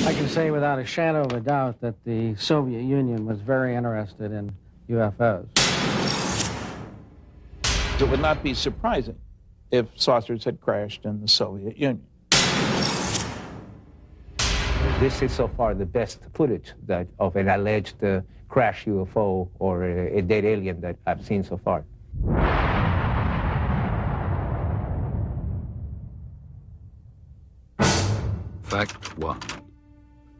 I can say without a shadow of a doubt that the Soviet Union was very interested in UFOs. It would not be surprising if saucers had crashed in the Soviet Union. This is so far the best footage of an alleged crash UFO or a dead alien that I've seen so far. Fact 1.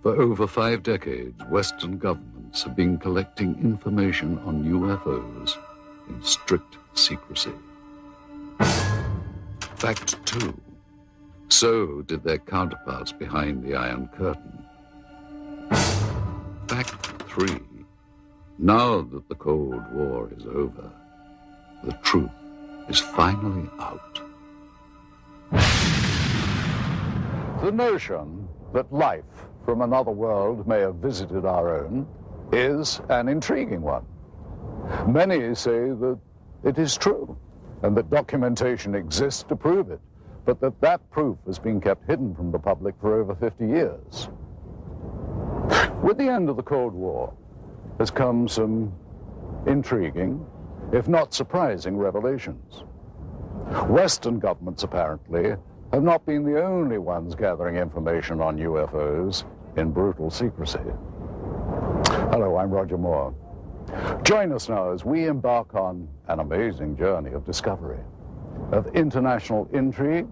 For over 5 decades, Western governments have been collecting information on UFOs in strict secrecy. Fact 2. So did their counterparts behind the Iron Curtain. Fact 3. Now that the Cold War is over, the truth is finally out. The notion that life from another world may have visited our own is an intriguing one. Many say that it is true, and that documentation exists to prove it, but that proof has been kept hidden from the public for over 50 years. With the end of the Cold War has come some intriguing, if not surprising, revelations. Western governments, apparently, have not been the only ones gathering information on UFOs in brutal secrecy. Hello, I'm Roger Moore. Join us now as we embark on an amazing journey of discovery, of international intrigue,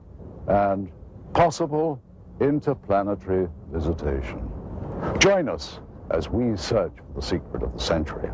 and possible interplanetary visitation. Join us as we search for the secret of the century.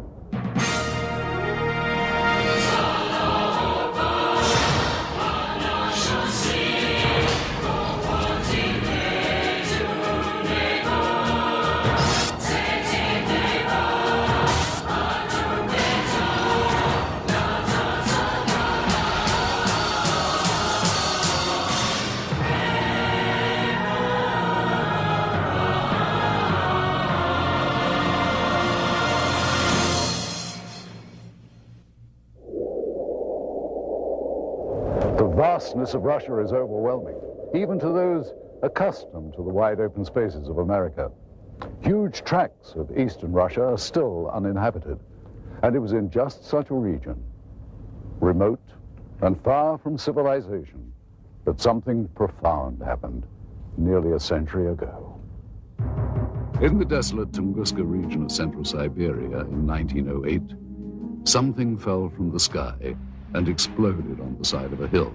The vastness of Russia is overwhelming, even to those accustomed to the wide open spaces of America. Huge tracts of eastern Russia are still uninhabited, and it was in just such a region, remote and far from civilization, that something profound happened nearly a century ago. In the desolate Tunguska region of central Siberia in 1908, something fell from the sky and exploded on the side of a hill.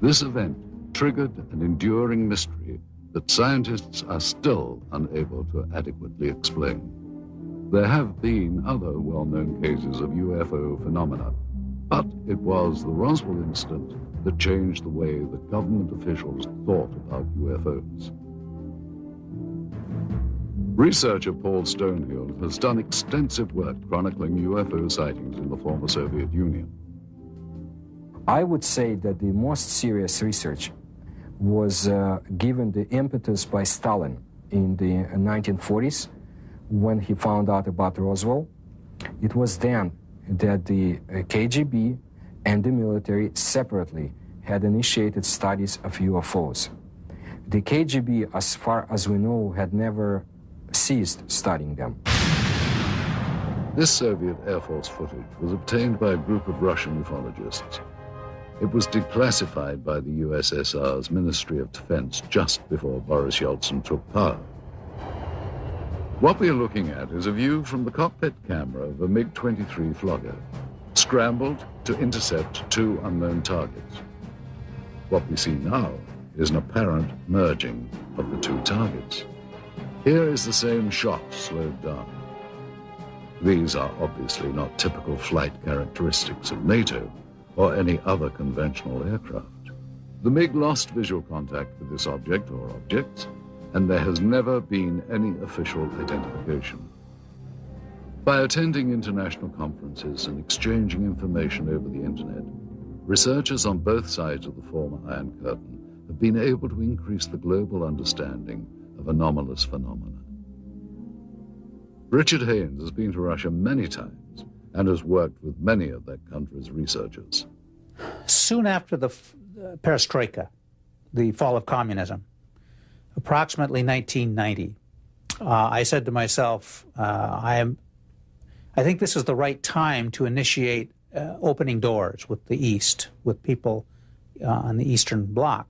This event triggered an enduring mystery that scientists are still unable to adequately explain. There have been other well-known cases of UFO phenomena, but it was the Roswell incident that changed the way that government officials thought about UFOs. Researcher Paul Stonehill has done extensive work chronicling UFO sightings in the former Soviet Union. I would say that the most serious research was given the impetus by Stalin in the 1940s when he found out about Roswell. It was then that the KGB and the military separately had initiated studies of UFOs. The KGB, as far as we know, had never ceased studying them. This Soviet Air Force footage was obtained by a group of Russian ufologists. It was declassified by the USSR's Ministry of Defense just before Boris Yeltsin took power. What we are looking at is a view from the cockpit camera of a MiG-23 Flogger, scrambled to intercept 2 unknown targets. What we see now is an apparent merging of the 2 targets. Here is the same shot slowed down. These are obviously not typical flight characteristics of NATO or any other conventional aircraft. The MiG lost visual contact with this object or objects, and there has never been any official identification. By attending international conferences and exchanging information over the internet, researchers on both sides of the former Iron Curtain have been able to increase the global understanding of anomalous phenomena. Richard Haynes has been to Russia many times and has worked with many of that country's researchers. Soon after the perestroika, the fall of communism, approximately 1990. I said to myself, I think this is the right time to initiate opening doors with the East, with people on the Eastern Bloc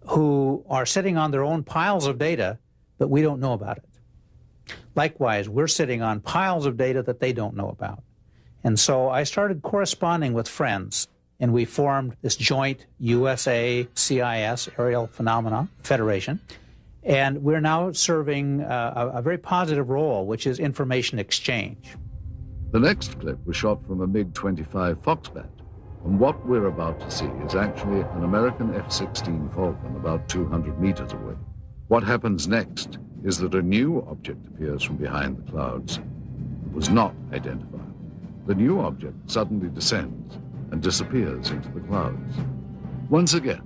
who are sitting on their own piles of data, but we don't know about it. Likewise, we're sitting on piles of data that they don't know about. And so I started corresponding with friends, and we formed this joint USA-CIS Aerial Phenomena Federation. And we're now serving a very positive role, which is information exchange. The next clip was shot from a MiG-25 Foxbat, and what we're about to see is actually an American F-16 Falcon about 200 meters away. What happens next is that a new object appears from behind the clouds. It was not identified. The new object suddenly descends and disappears into the clouds. Once again,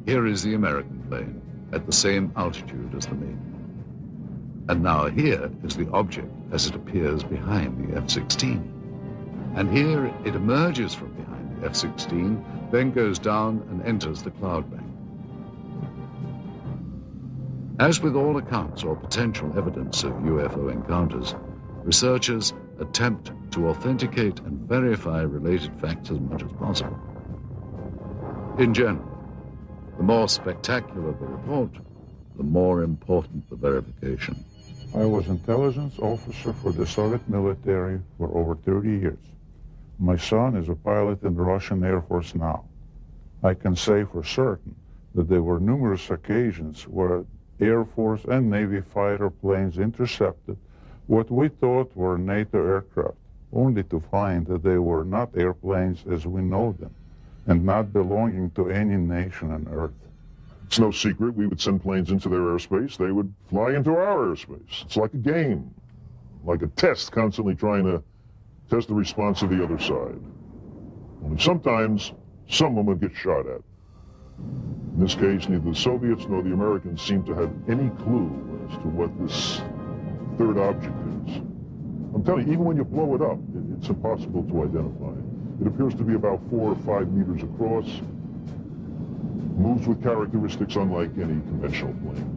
here is the American plane at the same altitude as the MiG. And now here is the object as it appears behind the F-16. And here it emerges from behind the F-16, then goes down and enters the cloud bank. As with all accounts or potential evidence of UFO encounters, researchers attempt to authenticate and verify related facts as much as possible. In general, the more spectacular the report, the more important the verification. I was intelligence officer for the Soviet military for over 30 years. My son is a pilot in the Russian Air Force now. I can say for certain that there were numerous occasions where Air Force and Navy fighter planes intercepted what we thought were NATO aircraft, only to find that they were not airplanes as we know them, and not belonging to any nation on Earth. It's no secret we would send planes into their airspace. They would fly into our airspace. It's like a game, like a test, constantly trying to test the response of the other side. Only sometimes someone would get shot at. In this case, neither the Soviets nor the Americans seem to have any clue as to what this third object is. I'm telling you, even when you blow it up, it's impossible to identify. It appears to be about 4 or 5 meters across, moves with characteristics unlike any conventional plane.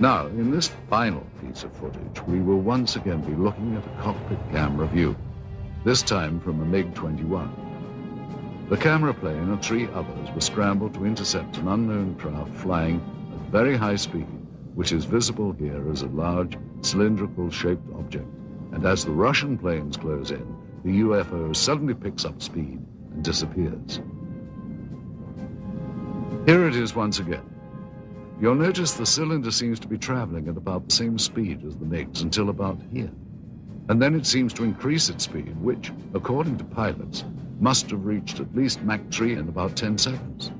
Now, in this final piece of footage, we will once again be looking at a cockpit camera view, this time from a MiG-21. The camera plane and 3 others were scrambled to intercept an unknown craft flying at very high speed, which is visible here as a large cylindrical-shaped object. And as the Russian planes close in, the UFO suddenly picks up speed and disappears. Here it is once again. You'll notice the cylinder seems to be traveling at about the same speed as the MiGs until about here. And then it seems to increase its speed, which, according to pilots, must have reached at least Mach 3 in about 10 seconds.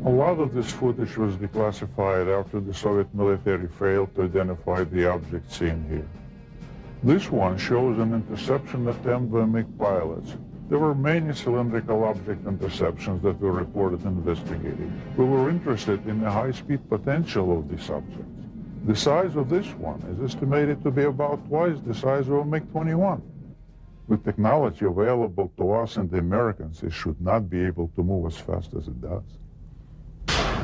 A lot of this footage was declassified after the Soviet military failed to identify the object seen here. This one shows an interception attempt by MiG pilots. There were many cylindrical object interceptions that were reported and investigated. We were interested in the high-speed potential of these objects. The size of this one is estimated to be about twice the size of a MiG-21. With technology available to us and the Americans, it should not be able to move as fast as it does.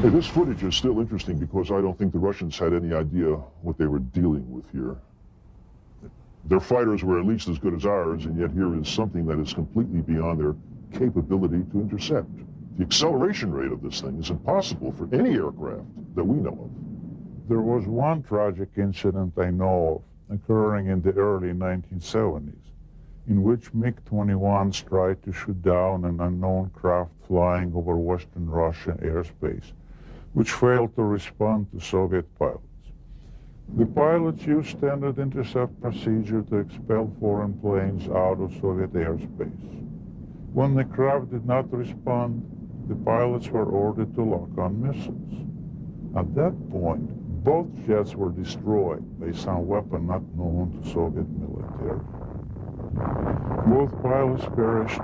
Hey, this footage is still interesting because I don't think the Russians had any idea what they were dealing with here. Their fighters were at least as good as ours, and yet here is something that is completely beyond their capability to intercept. The acceleration rate of this thing is impossible for any aircraft that we know of. There was one tragic incident I know of occurring in the early 1970s, in which MiG-21s tried to shoot down an unknown craft flying over Western Russian airspace, which failed to respond to Soviet pilots. The pilots used standard intercept procedure to expel foreign planes out of Soviet airspace. When the craft did not respond, the pilots were ordered to lock on missiles. At that point, both jets were destroyed by some weapon not known to Soviet military. Both pilots perished.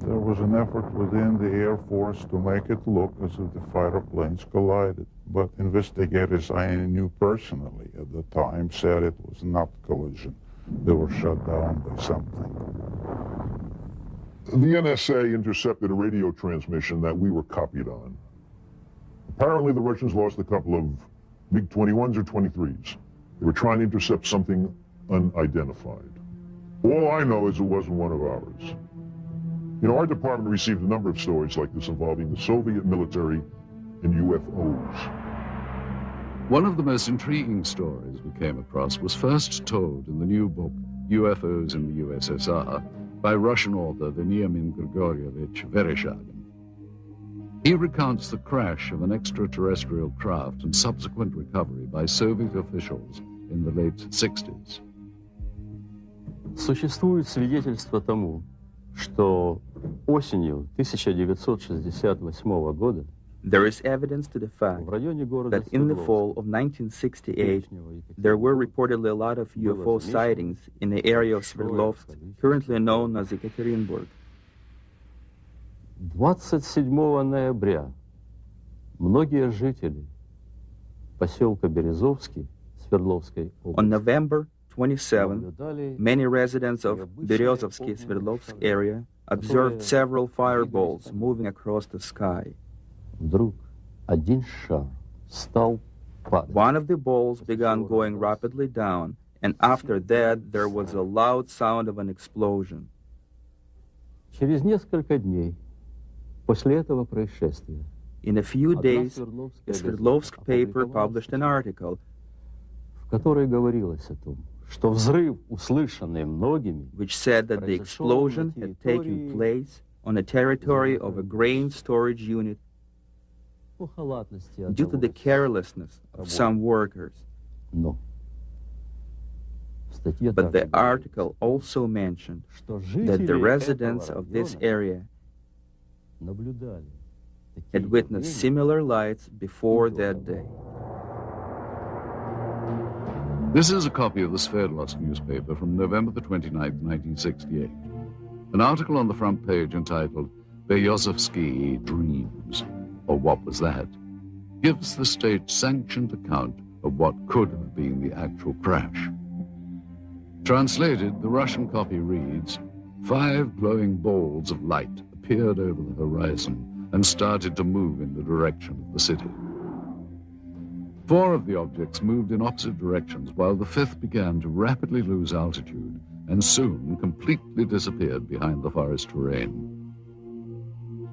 There was an effort within the Air Force to make it look as if the fighter planes collided, but investigators I knew personally at the time said it was not collision. They were shot down by something. The NSA intercepted a radio transmission that we were copied on. Apparently, the Russians lost a couple of MiG-21s or 23s. They were trying to intercept something unidentified. All I know is it wasn't one of ours. You know, our department received a number of stories like this involving the Soviet military and UFOs. One of the most intriguing stories we came across was first told in the new book, UFOs in the USSR, by Russian author Veniamin Grigorievich Vereshchagin. He recounts the crash of an extraterrestrial craft and subsequent recovery by Soviet officials in the late 60s. Существует свидетельство тому, что осенью 1968 года there is evidence to the fact that in the fall of 1968, there were reportedly a lot of UFO sightings in the area of Sverdlovsk, currently known as Ekaterinburg. 27 ноября многие жители поселка Березовский Свердловской области On November 27, many residents of Berezovsky Sverdlovsk area observed several fireballs moving across the sky. Вдруг один шар стал падать. One of the balls began going rapidly down, and after that there was a loud sound of an explosion. Через несколько дней после этого происшествия In a few days, a Sverdlovsk paper published an article в которой говорилось о том, что взрыв, услышанный многими, which said that the explosion had taken place on a territory of a grain storage unit due to the carelessness of some workers. But the article also mentioned that the residents of this area had witnessed similar lights before that day. This is a copy of the Sverdlovsk newspaper from November the 29th, 1968. An article on the front page entitled Berezovsky Dreams, or What Was That?, gives the state-sanctioned account of what could have been the actual crash. Translated, the Russian copy reads, 5 glowing balls of light appeared over the horizon and started to move in the direction of the city. 4 of the objects moved in opposite directions, while the 5th began to rapidly lose altitude and soon completely disappeared behind the forest terrain.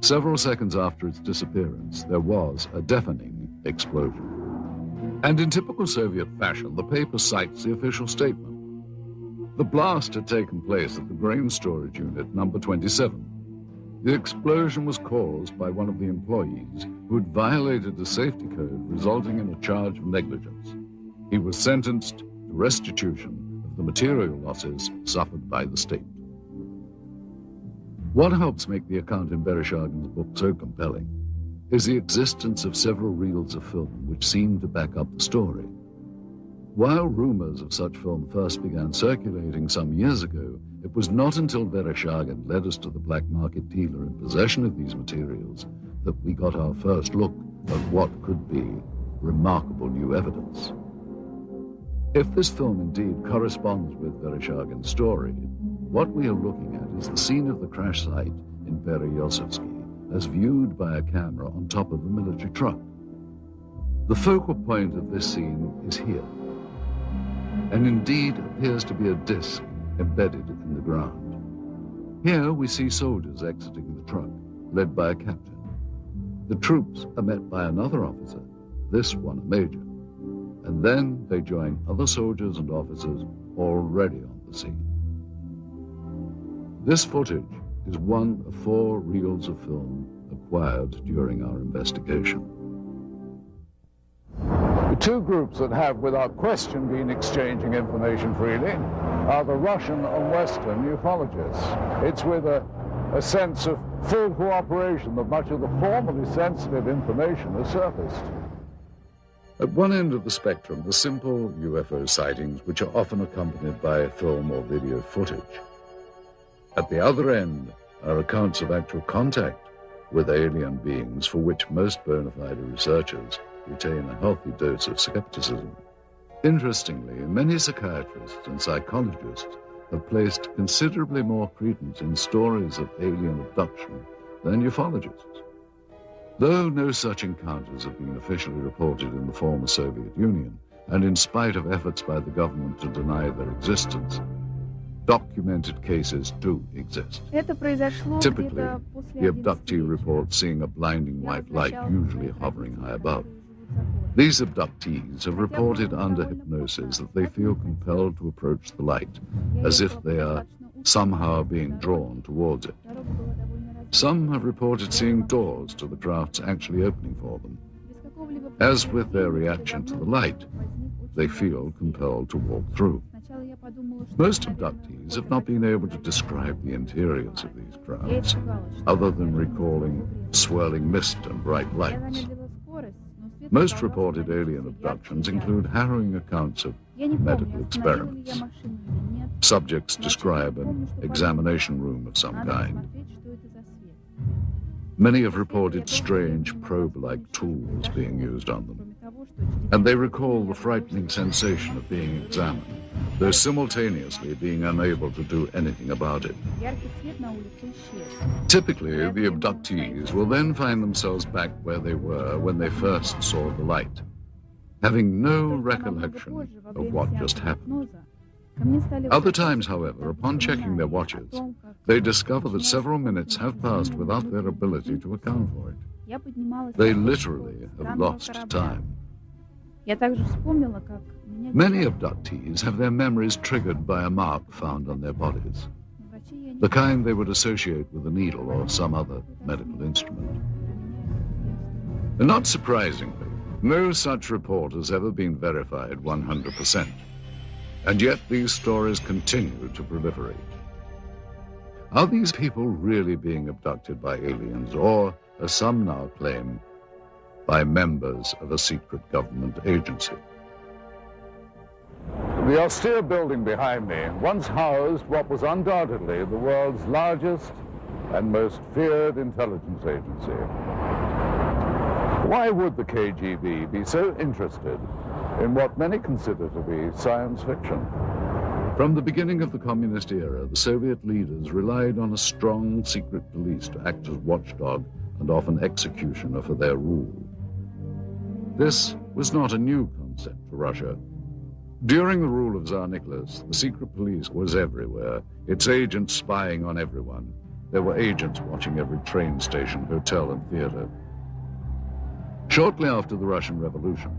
Several seconds after its disappearance, there was a deafening explosion. And in typical Soviet fashion, the paper cites the official statement. The blast had taken place at the grain storage unit number 27. The explosion was caused by one of the employees who had violated a safety code, resulting in a charge of negligence. He was sentenced to restitution of the material losses suffered by the state. What helps make the account in Vereshchagin's book so compelling is the existence of several reels of film which seem to back up the story. While rumors of such film first began circulating some years ago, it was not until Vereshchagin led us to the black market dealer in possession of these materials that we got our first look at what could be remarkable new evidence. If this film indeed corresponds with Vereshchagin's story, what we are looking at is the scene of the crash site in Berezovsky as viewed by a camera on top of a military truck. The focal point of this scene is here, and indeed appears to be a disc embedded in the ground. Here we see soldiers exiting the truck, led by a captain. The troops are met by another officer, this one a major, and then they join other soldiers and officers already on the scene. This footage is one of 4 reels of film acquired during our investigation. The 2 groups that have, without question, been exchanging information freely are the Russian and Western ufologists. It's with a sense of full cooperation that much of the formerly sensitive information has surfaced. At one end of the spectrum, the simple UFO sightings, which are often accompanied by film or video footage. At the other end are accounts of actual contact with alien beings for which most bona fide researchers retain a healthy dose of skepticism. Interestingly, many psychiatrists and psychologists have placed considerably more credence in stories of alien abduction than ufologists. Though no such encounters have been officially reported in the former Soviet Union, and in spite of efforts by the government to deny their existence, documented cases do exist. Typically, the abductee reports seeing a blinding white light, usually hovering high above. These abductees have reported under hypnosis that they feel compelled to approach the light, as if they are somehow being drawn towards it. Some have reported seeing doors to the crafts actually opening for them. As with their reaction to the light, they feel compelled to walk through. Most abductees have not been able to describe the interiors of these crafts, other than recalling swirling mist and bright lights. Most reported alien abductions include harrowing accounts of medical experiments. Subjects describe an examination room of some kind. Many have reported strange probe-like tools being used on them, and they recall the frightening sensation of being examined, though simultaneously being unable to do anything about it. Typically, the abductees will then find themselves back where they were when they first saw the light, having no recollection of what just happened. Other times, however, upon checking their watches, they discover that several minutes have passed without their ability to account for it. They literally have lost time. Many abductees have their memories triggered by a mark found on their bodies, the kind they would associate with a needle or some other medical instrument. And not surprisingly, no such report has ever been verified 100%. And yet these stories continue to proliferate. Are these people really being abducted by aliens, or, as some now claim, by members of a secret government agency? The austere building behind me once housed what was undoubtedly the world's largest and most feared intelligence agency. Why would the KGB be so interested in what many consider to be science fiction? From the beginning of the communist era, the Soviet leaders relied on a strong secret police to act as watchdog and often executioner for their rule. This was not a new concept for Russia. During the rule of Tsar Nicholas, the secret police was everywhere, its agents spying on everyone. There were agents watching every train station, hotel, and theater. Shortly after the Russian Revolution,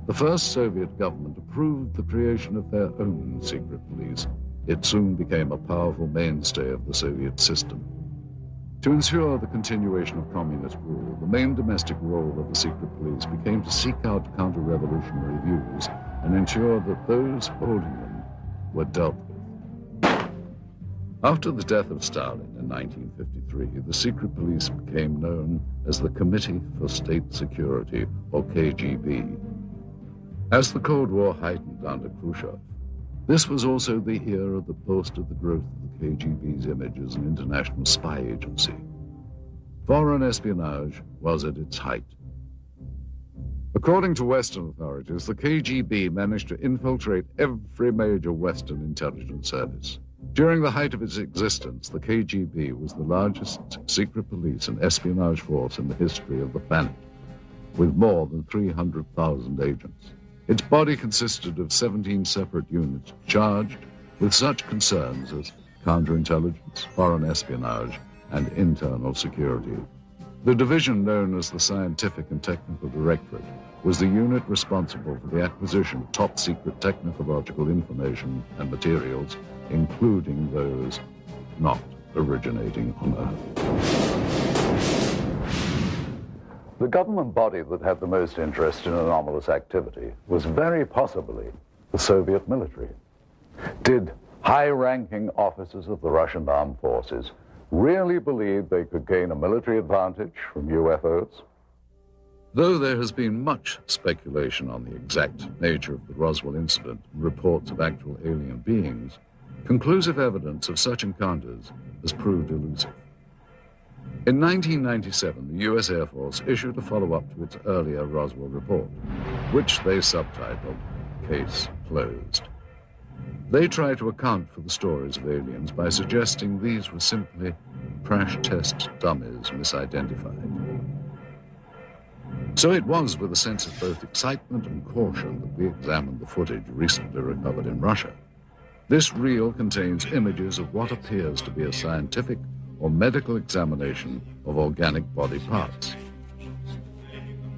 the first Soviet government approved the creation of their own secret police. It soon became a powerful mainstay of the Soviet system. To ensure the continuation of communist rule, the main domestic role of the secret police became to seek out counter-revolutionary views and ensure that those holding them were dealt with. After the death of Stalin in 1953, the secret police became known as the Committee for State Security, or KGB. As the Cold War heightened under Khrushchev, this was also the era that boasted the growth of the KGB's image as an international spy agency. Foreign espionage was at its height. According to Western authorities, the KGB managed to infiltrate every major Western intelligence service. During the height of its existence, the KGB was the largest secret police and espionage force in the history of the planet, with more than 300,000 agents. Its body consisted of 17 separate units charged with such concerns as counterintelligence, foreign espionage, and internal security. The division known as the Scientific and Technical Directorate was the unit responsible for the acquisition of top-secret technological information and materials, including those not originating on Earth. The government body that had the most interest in anomalous activity was very possibly the Soviet military. Did high-ranking officers of the Russian armed forces really believe they could gain a military advantage from UFOs? Though there has been much speculation on the exact nature of the Roswell incident and reports of actual alien beings, conclusive evidence of such encounters has proved elusive. In 1997, the U.S. Air Force issued a follow-up to its earlier Roswell report, which they subtitled Case Closed. They try to account for the stories of aliens by suggesting these were simply crash test dummies misidentified. So it was with a sense of both excitement and caution that we examined the footage recently recovered in Russia. This reel contains images of what appears to be a scientific or medical examination of organic body parts.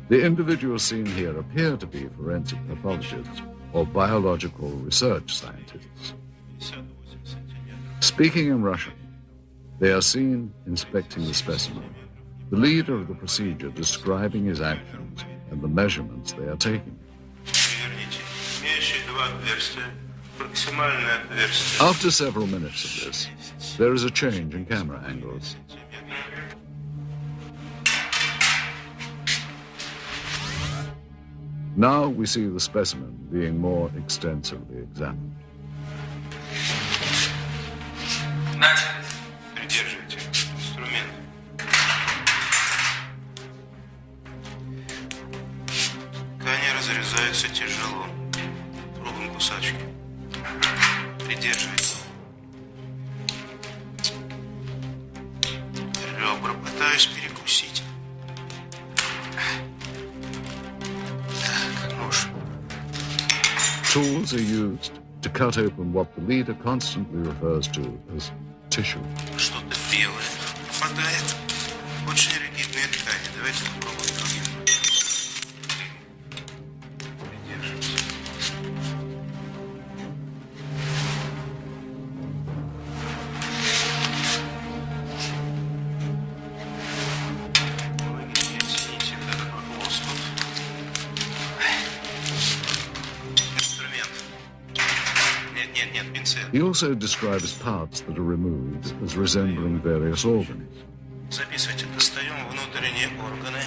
The individuals seen here appear to be forensic pathologists or biological research scientists. Speaking in Russian, they are seen inspecting the specimen, the leader of the procedure describing his actions and the measurements they are taking. After several minutes of this, there is a change in camera angles. Now we see the specimen being more extensively examined. Придерживайте инструмент. Ткани разрезаются тяжело. Пробуем кусачки. Придерживайте. Ребра пытаюсь перекусить. Tools are used to cut open what the leader constantly refers to as tissue. Что-то белое попадает. Очень ригидные ткани. Давайте попробуем другим. He also describes parts that are removed as resembling various organs. Записывайте, достаем внутренние органы,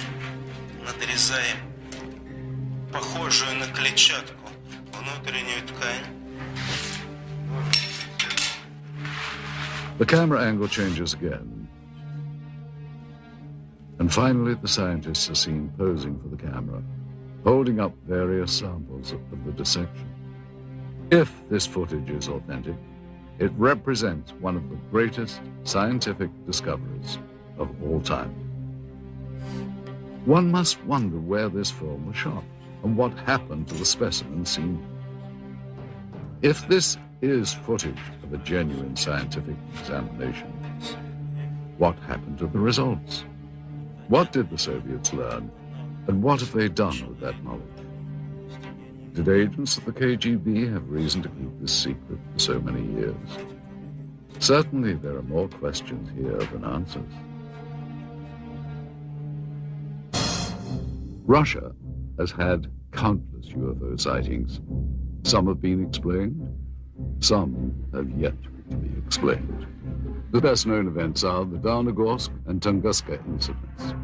надрезаем похожую на клетчатку внутреннюю ткань. The camera angle changes again. And finally, the scientists are seen posing for the camera, holding up various samples of the dissection. If this footage is authentic, it represents one of the greatest scientific discoveries of all time. One must wonder where this film was shot and what happened to the specimen seen. If this is footage of a genuine scientific examination, what happened to the results? What did the Soviets learn, and what have they done with that knowledge? Did agents of the KGB have reason to keep this secret for so many years? Certainly there are more questions here than answers. Russia has had countless UFO sightings. Some have been explained, some have yet to be explained. The best known events are the Downogorsk and Tunguska incidents.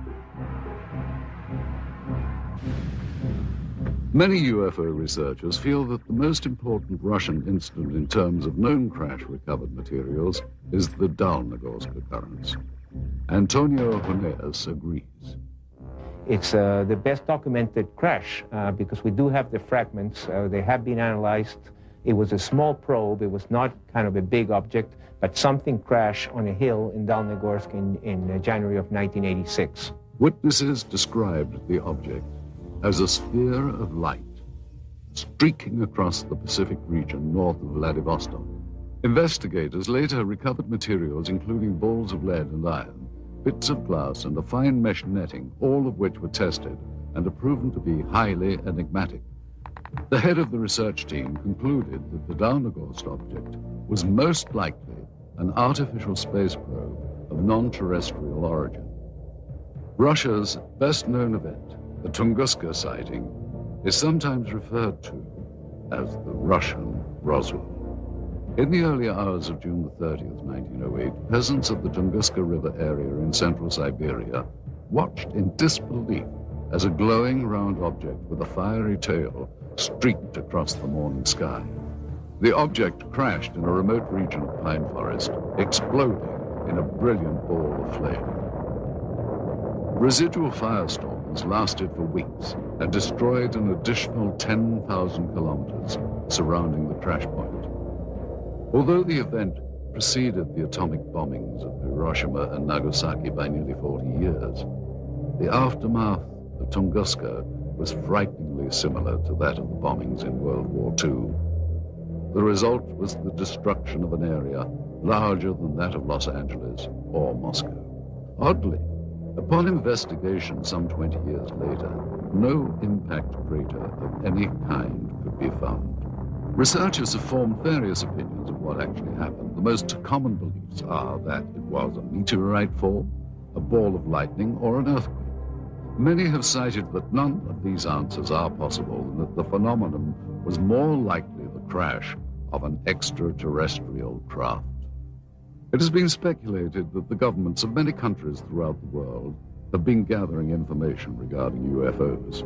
Many UFO researchers feel that the most important Russian incident in terms of known crash-recovered materials is the Downogorsk occurrence. Antonio Huneas agrees. It's the best documented crash because we do have the fragments. They have been analyzed. It was a small probe. It was not kind of a big object, but something crashed on a hill in Downogorsk in January of 1986. Witnesses described the object as a sphere of light streaking across the Pacific region north of Vladivostok. Investigators later recovered materials including balls of lead and iron, bits of glass, and a fine mesh netting, all of which were tested and are proven to be highly enigmatic. The head of the research team concluded that the Downogorsk object was most likely an artificial space probe of non-terrestrial origin. Russia's best-known event, the Tunguska sighting, is sometimes referred to as the Russian Roswell. In the early hours of June 30th, 1908, peasants of the Tunguska River area in central Siberia watched in disbelief as a glowing round object with a fiery tail streaked across the morning sky. The object crashed in a remote region of pine forest, exploding in a brilliant ball of flame. Residual firestorms lasted for weeks and destroyed an additional 10,000 kilometers surrounding the crash point. Although the event preceded the atomic bombings of Hiroshima and Nagasaki by nearly 40 years, the aftermath of Tunguska was frighteningly similar to that of the bombings in World War II. The result was the destruction of an area larger than that of Los Angeles or Moscow. Oddly, upon investigation some 20 years later, no impact crater of any kind could be found. Researchers have formed various opinions of what actually happened. The most common beliefs are that it was a meteorite fall, a ball of lightning, or an earthquake. Many have cited that none of these answers are possible and that the phenomenon was more likely the crash of an extraterrestrial craft. It has been speculated that the governments of many countries throughout the world have been gathering information regarding UFOs.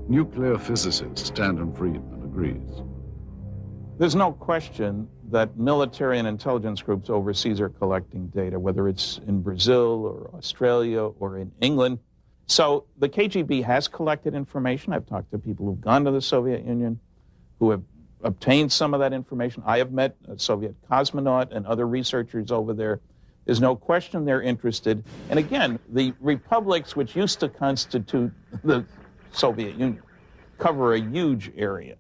Nuclear physicist Stanton Friedman agrees. There's no question that military and intelligence groups overseas are collecting data, whether it's in Brazil or Australia or in England. So the KGB has collected information. I've talked to people who've gone to the Soviet Union, who have obtained some of that information. I have met a Soviet cosmonaut and other researchers over there. There's no question they're interested. And again, the republics which used to constitute the Soviet Union cover a huge area.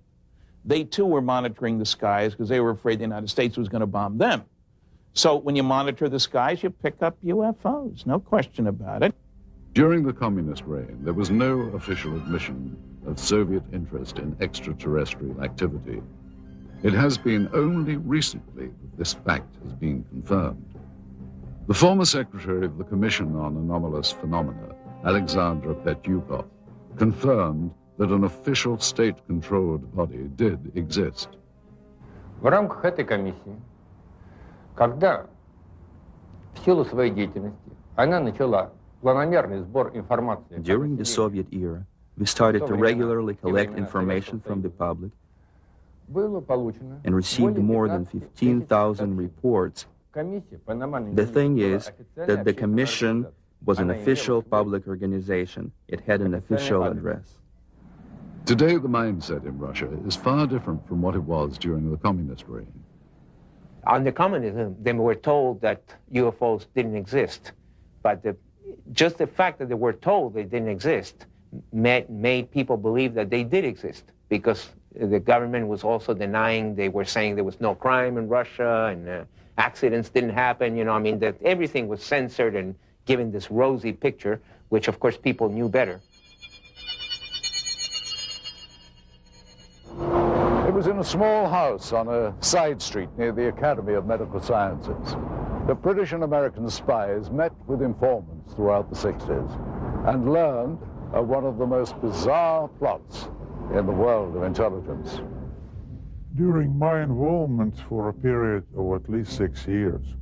They too were monitoring the skies because they were afraid the United States was going to bomb them. So when you monitor the skies, you pick up UFOs, no question about it. During the communist reign, there was no official admission of Soviet interest in extraterrestrial activity. It has been only recently that this fact has been confirmed. The former secretary of the Commission on Anomalous Phenomena, Alexandra Petyukov, confirmed that an official state-controlled body did exist. В рамках этой комиссии, когда в силу своей деятельности она начала планомерный сбор информации. During the Soviet era, we started to regularly collect information from the public and received more than 15,000 reports. The thing is that the commission was an official public organization. It had an official address. Today, the mindset in Russia is far different from what it was during the communist reign. Under communism, they were told that UFOs didn't exist, but just the fact that they were told they didn't exist made people believe that they did exist, because the government was also denying. They were saying there was no crime in Russia and accidents didn't happen, you know, I mean, that everything was censored and given this rosy picture, which of course people knew better. It was in a small house on a side street near the Academy of Medical Sciences. The British and American spies met with informants throughout the 60s and learned of one of the most bizarre plots in the world of intelligence. During my involvement for a period of at least 6 years,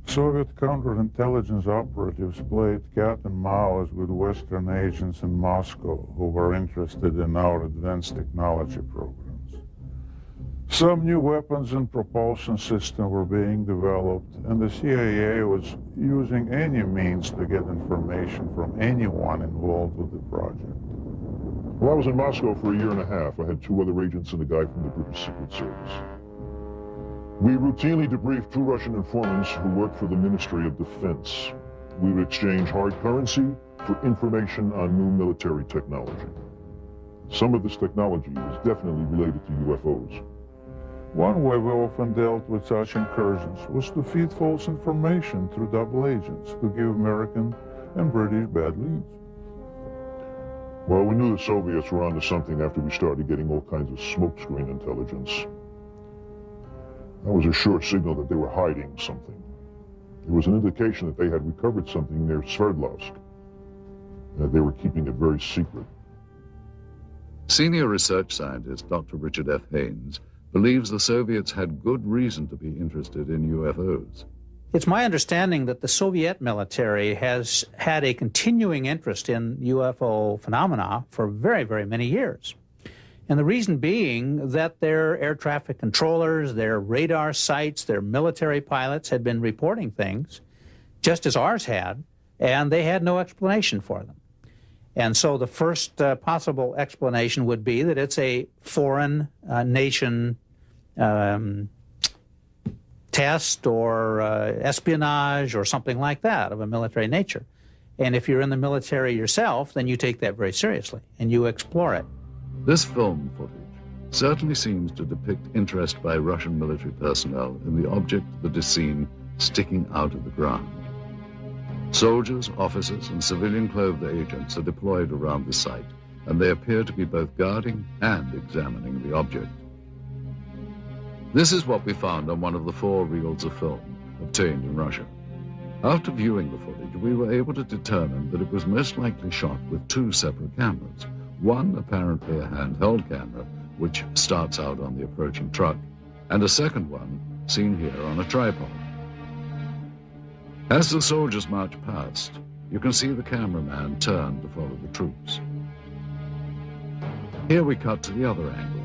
Soviet counterintelligence operatives played cat and mouse with Western agents in Moscow who were interested in our advanced technology programs. Some new weapons and propulsion systems were being developed, and the CIA was using any means to get information from anyone involved with the project. While I was in Moscow for a year and a half, I had 2 other agents and a guy from the British Secret Service. We routinely debriefed 2 Russian informants who worked for the Ministry of Defense. We would exchange hard currency for information on new military technology. Some of this technology was definitely related to UFOs. One way we often dealt with such incursions was to feed false information through double agents to give American and British bad leads. Well, we knew the Soviets were onto something after we started getting all kinds of smokescreen intelligence. That was a sure signal that they were hiding something. It was an indication that they had recovered something near Sverdlovsk. They were keeping it very secret. Senior research scientist Dr. Richard F. Haynes believes the Soviets had good reason to be interested in UFOs. It's my understanding that the Soviet military has had a continuing interest in UFO phenomena for very, very many years. And the reason being that their air traffic controllers, their radar sites, their military pilots had been reporting things, just as ours had, and they had no explanation for them. And so the first possible explanation would be that it's a foreign nation test or espionage or something like that of a military nature. And if you're in the military yourself, then you take that very seriously and you explore it. This film footage certainly seems to depict interest by Russian military personnel in the object that is seen sticking out of the ground. Soldiers, officers, and civilian-clothed agents are deployed around the site, and they appear to be both guarding and examining the object. This is what we found on one of the 4 reels of film obtained in Russia. After viewing the footage, we were able to determine that it was most likely shot with 2 separate cameras, one apparently a handheld camera, which starts out on the approaching truck, and a second one seen here on a tripod. As the soldiers march past, you can see the cameraman turn to follow the troops. Here we cut to the other angle,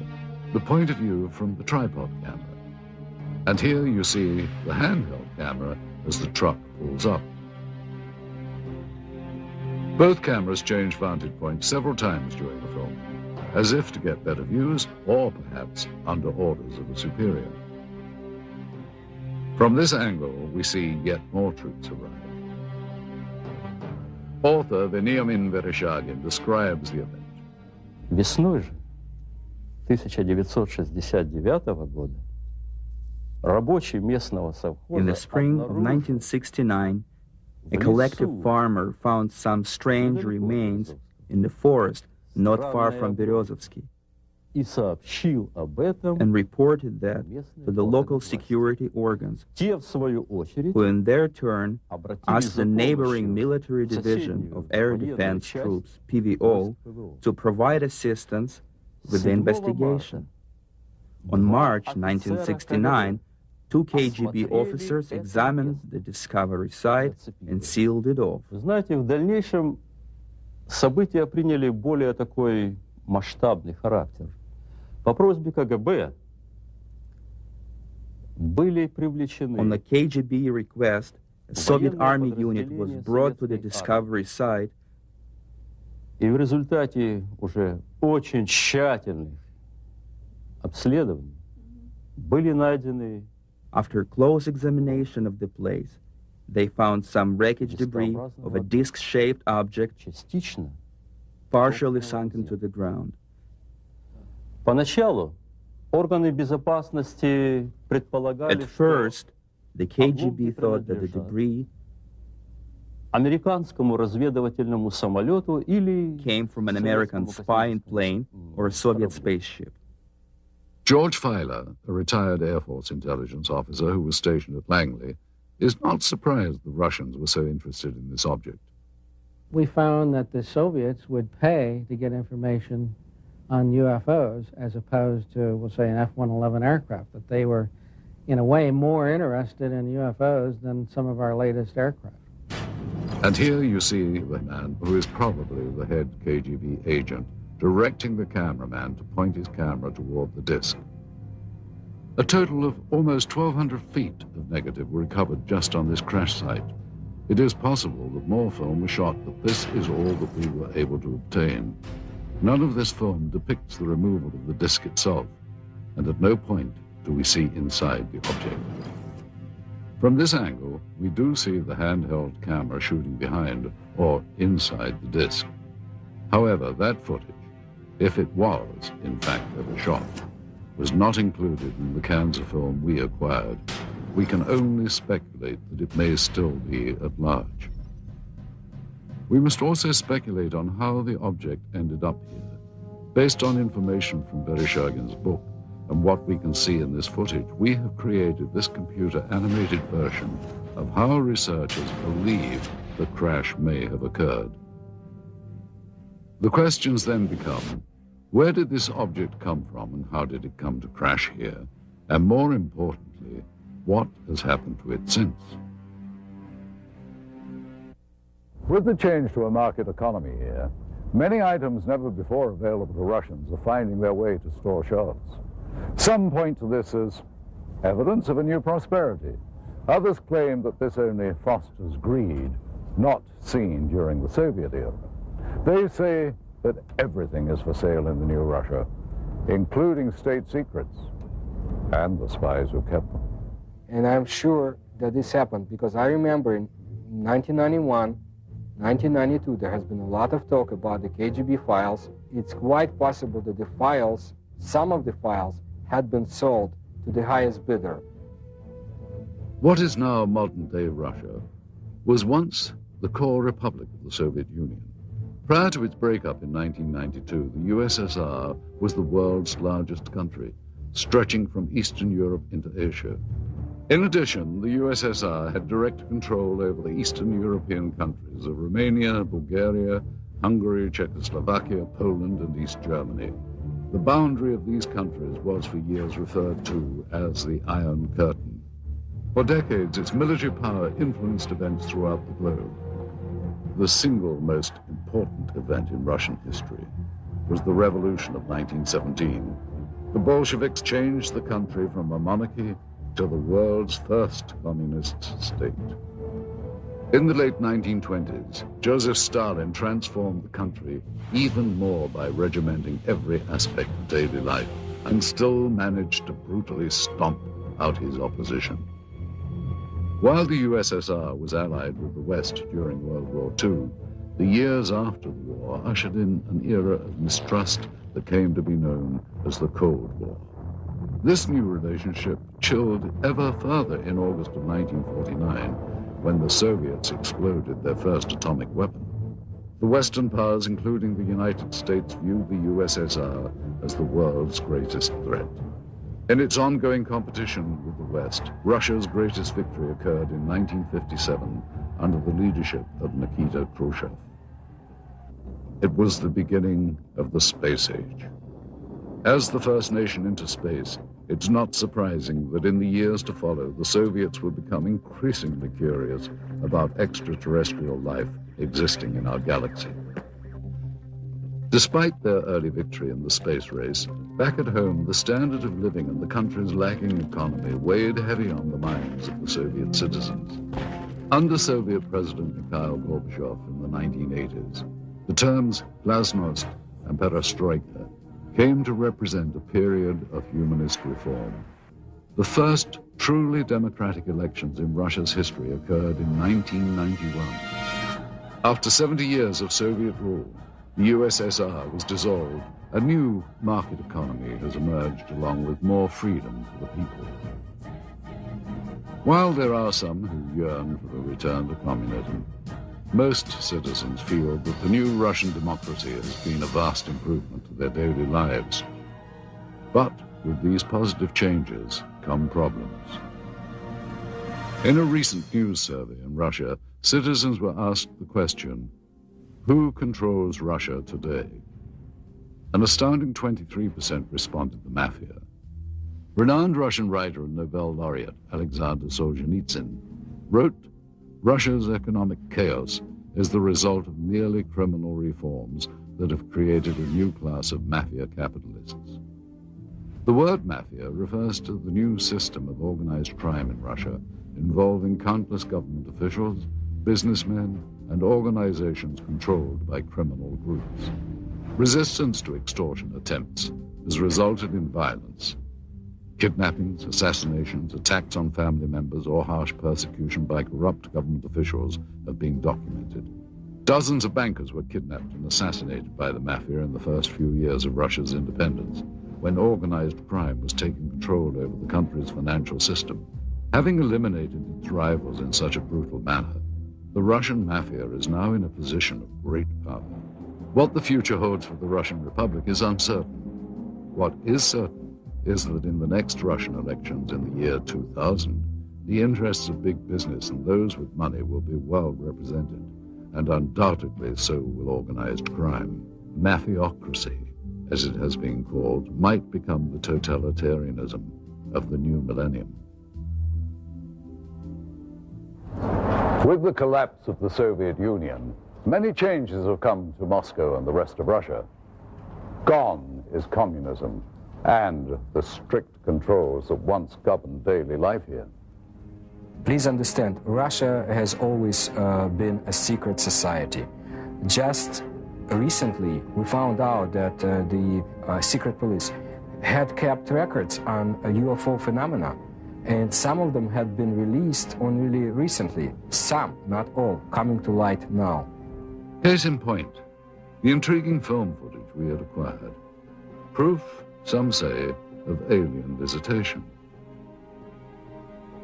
the point of view from the tripod camera. And here you see the handheld camera as the truck pulls up. Both cameras change vantage points several times during the film, as if to get better views or perhaps under orders of a superior. From this angle, we see yet more troops arrive. Author Veniamin Vereshchagin describes the event. Весной же 1969 года рабочий местного совхоза In the spring of 1969, a collective farmer found some strange remains in the forest not far from Berezovsky, и сообщил об этом, and reported that to the local security organs, те, в свою очередь, who in their turn обратились asked за the neighboring помощью military division of air военной defense части troops, PVO, to provide assistance with the 7 investigation. On March 1969, 2 KGB officers examined the discovery site and sealed it off. Вы знаете, в дальнейшем события приняли более такой масштабный характер. По просьбе КГБ были привлечены On the KGB request, a Soviet army unit was brought to the discovery site, и в результате уже очень тщательных обследований были найдены after close examination of the place. They found some wreckage debris of a disc-shaped object частично. partially sunk into the ground. Поначалу органы безопасности предполагали, At first, the KGB thought that the debris американскому разведывательному самолету или came from an American spying plane or a Soviet spaceship. George Filer, a retired Air Force intelligence officer who was stationed at Langley, is not surprised the Russians were so interested in this object. We found that the Soviets would pay to get information on UFOs as opposed to, we'll say, an F-111 aircraft, that they were, in a way, more interested in UFOs than some of our latest aircraft. And here you see the man who is probably the head KGB agent directing the cameraman to point his camera toward the disc. A total of almost 1,200 feet of negative were recovered just on this crash site. It is possible that more film was shot, but this is all that we were able to obtain. None of this film depicts the removal of the disc itself, and at no point do we see inside the object. From this angle, we do see the handheld camera shooting behind or inside the disc. However, that footage, if it was, in fact, ever shot, was not included in the cans of film we acquired. We can only speculate that it may still be at large. We must also speculate on how the object ended up here. Based on information from Vereshchagin's book and what we can see in this footage, we have created this computer-animated version of how researchers believe the crash may have occurred. The questions then become, where did this object come from and how did it come to crash here? And more importantly, what has happened to it since? With the change to a market economy here, many items never before available to Russians are finding their way to store shelves. Some point to this as evidence of a new prosperity. Others claim that this only fosters greed, not seen during the Soviet era. They say that everything is for sale in the new Russia, including state secrets and the spies who kept them. and I'm sure that this happened because I remember in 1991, 1992, there has been a lot of talk about the KGB files. It's quite possible that the files, some of the files, had been sold to the highest bidder. What is now modern-day Russia was once the core republic of the Soviet Union. Prior to its breakup in 1992, the USSR was the world's largest country, stretching from Eastern Europe into Asia. In addition, the USSR had direct control over the Eastern European countries of Romania, Bulgaria, Hungary, Czechoslovakia, Poland, and East Germany. The boundary of these countries was for years referred to as the Iron Curtain. For decades, its military power influenced events throughout the globe. The single most important event in Russian history was the Revolution of 1917. The Bolsheviks changed the country from a monarchy to the world's first communist state. In the late 1920s, Joseph Stalin transformed the country even more by regimenting every aspect of daily life and still managed to brutally stomp out his opposition. While the USSR was allied with the West during World War II, the years after the war ushered in an era of mistrust that came to be known as the Cold War. This new relationship chilled ever further in August of 1949, when the Soviets exploded their first atomic weapon. The Western powers, including the United States, viewed the USSR as the world's greatest threat. In its ongoing competition with the West, Russia's greatest victory occurred in 1957 under the leadership of Nikita Khrushchev. It was the beginning of the space age. As the first nation into space, it's not surprising that in the years to follow, the Soviets would become increasingly curious about extraterrestrial life existing in our galaxy. Despite their early victory in the space race, back at home, the standard of living and the country's lagging economy weighed heavy on the minds of the Soviet citizens. Under Soviet President Mikhail Gorbachev in the 1980s, the terms glasnost and perestroika came to represent a period of humanist reform. The first truly democratic elections in Russia's history occurred in 1991. After 70 years of Soviet rule, the USSR was dissolved. A new market economy has emerged along with more freedom for the people. While there are some who yearn for a return to communism, most citizens feel that the new Russian democracy has been a vast improvement to their daily lives. But with these positive changes come problems. In a recent news survey in Russia, citizens were asked the question, who controls Russia today? An astounding 23% responded the mafia. Renowned Russian writer and Nobel laureate Alexander Solzhenitsyn wrote, Russia's economic chaos is the result of merely criminal reforms that have created a new class of mafia capitalists. The word mafia refers to the new system of organized crime in Russia involving countless government officials, businessmen, and organizations controlled by criminal groups. Resistance to extortion attempts has resulted in violence. Kidnappings, assassinations, attacks on family members, or harsh persecution by corrupt government officials have been documented. Dozens of bankers were kidnapped and assassinated by the mafia in the first few years of Russia's independence, when organized crime was taking control over the country's financial system. Having eliminated its rivals in such a brutal manner, the Russian mafia is now in a position of great power. What the future holds for the Russian Republic is uncertain. What is certain is that in the next Russian elections in the year 2000, the interests of big business and those with money will be well represented, and undoubtedly so will organized crime. Mafiocracy, as it has been called, might become the totalitarianism of the new millennium. With the collapse of the Soviet Union, many changes have come to Moscow and the rest of Russia. Gone is communism and the strict controls that once governed daily life here. Please understand, Russia has always been a secret society. Just recently, we found out that the secret police had kept records on UFO phenomena. And some of them had been released only recently. Some, not all, coming to light now. Case in point, the intriguing film footage we had acquired. Proof, some say, of alien visitation.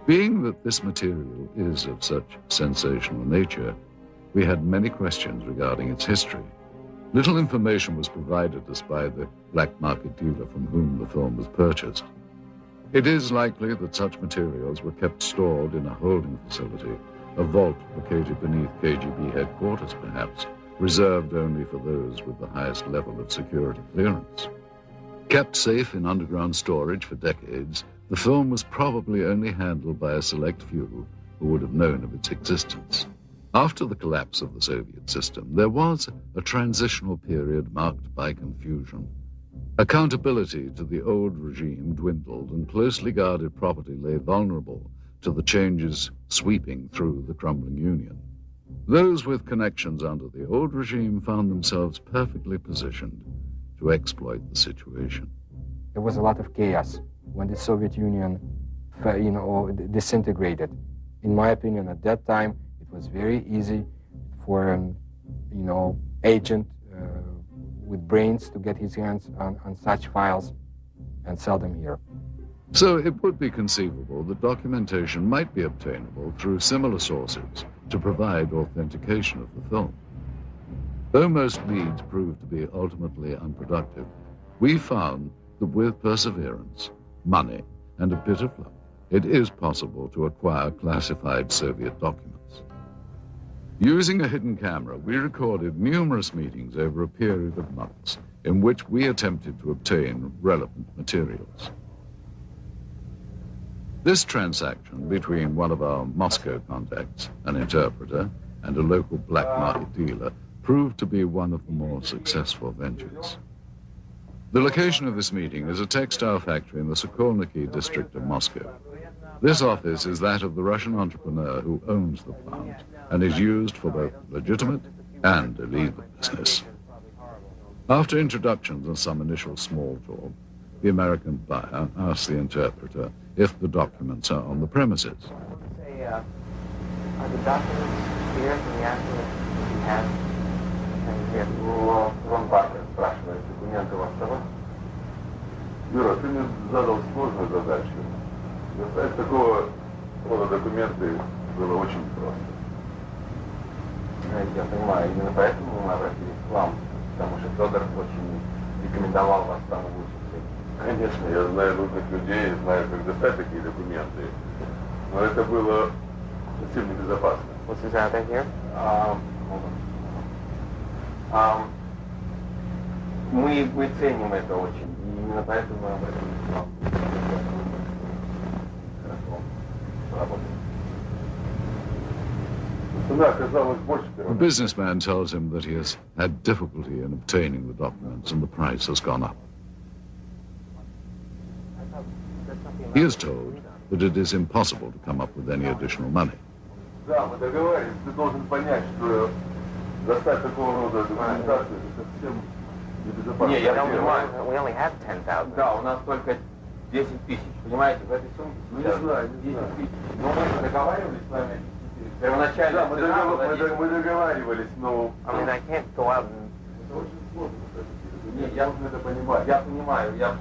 Being that this material is of such sensational nature, we had many questions regarding its history. Little information was provided us by the black market dealer from whom the film was purchased. It is likely that such materials were kept stored in a holding facility, a vault located beneath KGB headquarters perhaps, reserved only for those with the highest level of security clearance. Kept safe in underground storage for decades, the film was probably only handled by a select few who would have known of its existence. After the collapse of the Soviet system, there was a transitional period marked by confusion. Accountability to the old regime dwindled, and closely guarded property lay vulnerable to the changes sweeping through the crumbling Union. Those with connections under the old regime found themselves perfectly positioned to exploit the situation. There was a lot of chaos when the Soviet Union, disintegrated. In my opinion, at that time, it was very easy for an, agent with brains to get his hands on such files and sell them here. So it would be conceivable that documentation might be obtainable through similar sources to provide authentication of the film. Though most leads proved to be ultimately unproductive, we found that with perseverance, money, and a bit of luck, it is possible to acquire classified Soviet documents. Using a hidden camera, we recorded numerous meetings over a period of months in which we attempted to obtain relevant materials. This transaction between one of our Moscow contacts, an interpreter, and a local black market dealer proved to be one of the more successful ventures. The location of this meeting is a textile factory in the Sokolniki district of Moscow. This office is that of the Russian entrepreneur who owns the plant and is used for both legitimate and illegal business. After introductions and some initial small talk, the American buyer asks the interpreter if the documents are on the premises. Are the documents here from the accident that you have? Вон Бартер спрашивает, документы у вас с собой? Юра, ты мне задал сложную задачу. Достать такого рода документы было очень просто. Я понимаю, именно поэтому мы обратились к вам, потому что Федор очень рекомендовал вас там лучше. Конечно, я знаю нужных людей, знаю, как достать такие документы, но это было совсем небезопасно. What's this out here? Мы ценим это очень, и именно поэтому мы обратились к вам. Хорошо, работаем. The businessman tells him that he has had difficulty in obtaining the documents and the price has gone up. He is told that it is impossible to come up with any additional money. Да, мы договорились. Ты должен понять, что достать такого рода документацию совсем небезопасно. Не, я понимаю. We only have 10,000. Да, у нас только 10 тысяч. Понимаете, в этой сумке сейчас 10 тысяч. Но мы договаривались с вами. Первоначально. Да, мы договаривались, но... I mean, I can't go out and... Это очень сложно. Нет, я должен это понимать. Я понимаю, я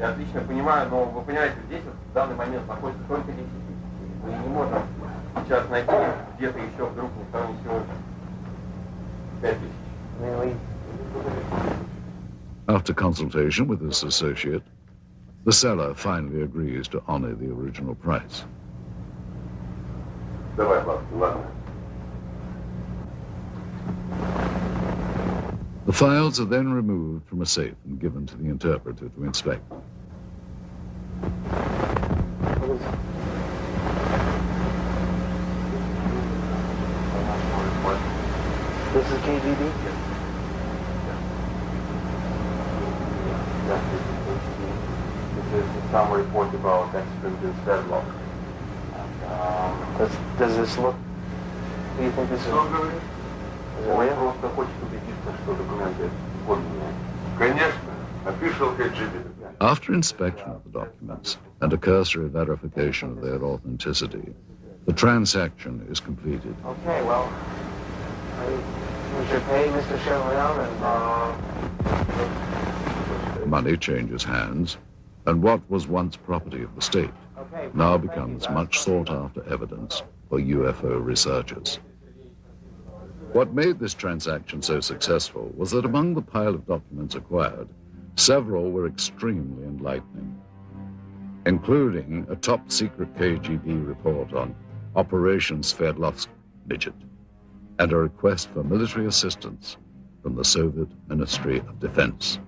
отлично понимаю, но вы понимаете, здесь вот в данный момент находится только 10 тысяч. Мы не можем сейчас найти где-то еще вдруг никто не сегодня 5 тысяч. After consultation with his associate, the seller finally agrees to honor the original price. Давай, ладно. The files are then removed from a safe and given to the interpreter to inspect. This is KGB? This is some report about extradition deadlock. Does this look... Do you think this is... Он просто хочет убедиться, что документы подлинные. Конечно. Official KGB. After inspection of the documents and a cursory verification of their authenticity, the transaction is completed. Okay, well, we should pay Mr. Chevalier and... Money changes hands, and what was once property of the state now becomes much sought-after evidence for UFO researchers. What made this transaction so successful was that among the pile of documents acquired, several were extremely enlightening, including a top-secret KGB report on Operation Sverdlovsk Midget and a request for military assistance from the Soviet Ministry of Defense.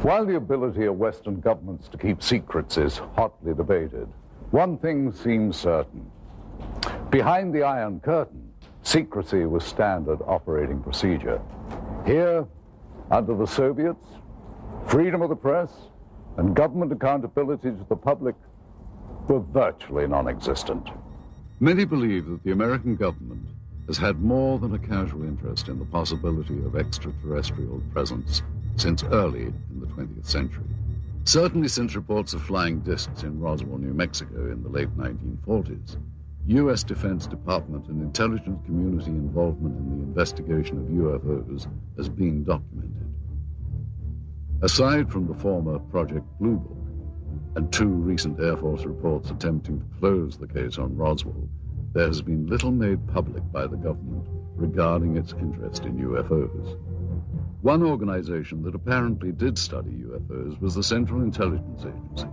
While the ability of Western governments to keep secrets is hotly debated, one thing seems certain. Behind the Iron Curtain, secrecy was standard operating procedure. Here, under the Soviets, freedom of the press and government accountability to the public were virtually non-existent. Many believe that the American government has had more than a casual interest in the possibility of extraterrestrial presence since early in the 20th century. Certainly since reports of flying discs in Roswell, New Mexico in the late 1940s, U.S. Defense Department and intelligence community involvement in the investigation of UFOs has been documented. Aside from the former Project Blue Book and two recent Air Force reports attempting to close the case on Roswell, there has been little made public by the government regarding its interest in UFOs. One organization that apparently did study UFOs was the Central Intelligence Agency.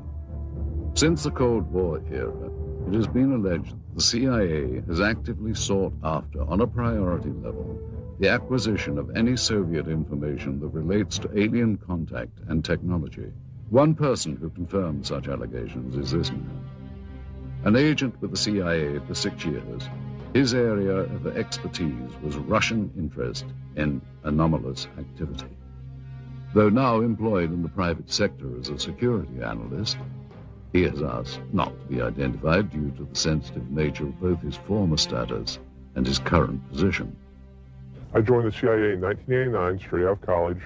Since the Cold War era, it has been alleged that the CIA has actively sought after, on a priority level, the acquisition of any Soviet information that relates to alien contact and technology. One person who confirmed such allegations is this man. An agent with the CIA for 6 years, his area of expertise was Russian interest in anomalous activity. Though now employed in the private sector as a security analyst, he has asked not to be identified due to the sensitive nature of both his former status and his current position. I joined the CIA in 1989, straight out of college.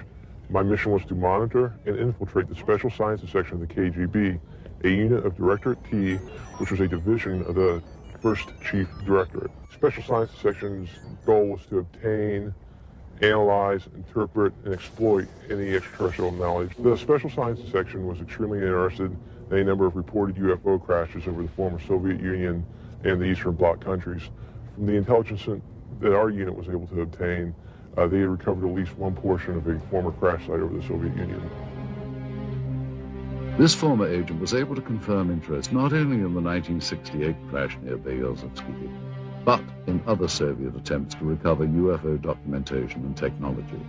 My mission was to monitor and infiltrate the Special Sciences section of the KGB, a unit of Directorate T, which was a division of the First Chief Directorate. Special Sciences section's goal was to obtain, analyze, interpret, and exploit any extraterrestrial knowledge. The Special Sciences section was extremely interested in a number of reported UFO crashes over the former Soviet Union and the Eastern Bloc countries. From the intelligence that our unit was able to obtain, they had recovered at least one portion of a former crash site over the Soviet Union. This former agent was able to confirm interest not only in the 1968 crash near Berezovsky, but in other Soviet attempts to recover UFO documentation and technology.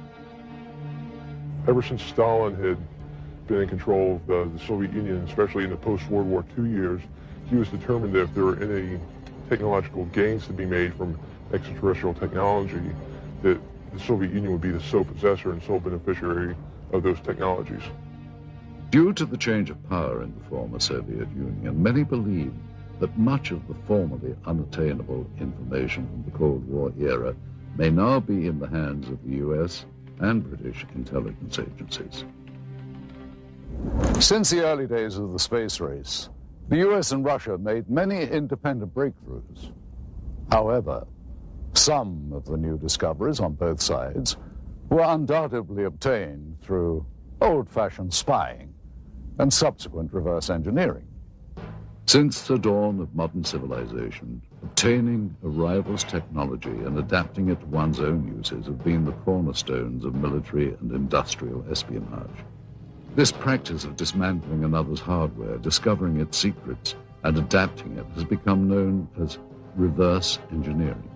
Ever since Stalin had been in control of the Soviet Union, especially in the post-World War II years, he was determined that if there were any technological gains to be made from extraterrestrial technology, that the Soviet Union would be the sole possessor and sole beneficiary of those technologies. Due to the change of power in the former Soviet Union, many believe that much of the formerly unattainable information from the Cold War era may now be in the hands of the U.S. and British intelligence agencies. Since the early days of the space race, the U.S. and Russia made many independent breakthroughs. However, some of the new discoveries on both sides were undoubtedly obtained through old-fashioned spying and subsequent reverse engineering. Since the dawn of modern civilization, obtaining a rival's technology and adapting it to one's own uses have been the cornerstones of military and industrial espionage. This practice of dismantling another's hardware, discovering its secrets, and adapting it has become known as reverse engineering.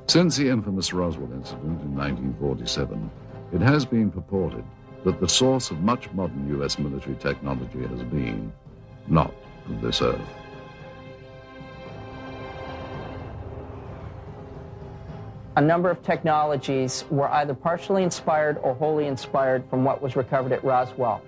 Since the infamous Roswell incident in 1947, it has been purported that the source of much modern U.S. military technology has been not from this earth. A number of technologies were either partially inspired or wholly inspired from what was recovered at Roswell.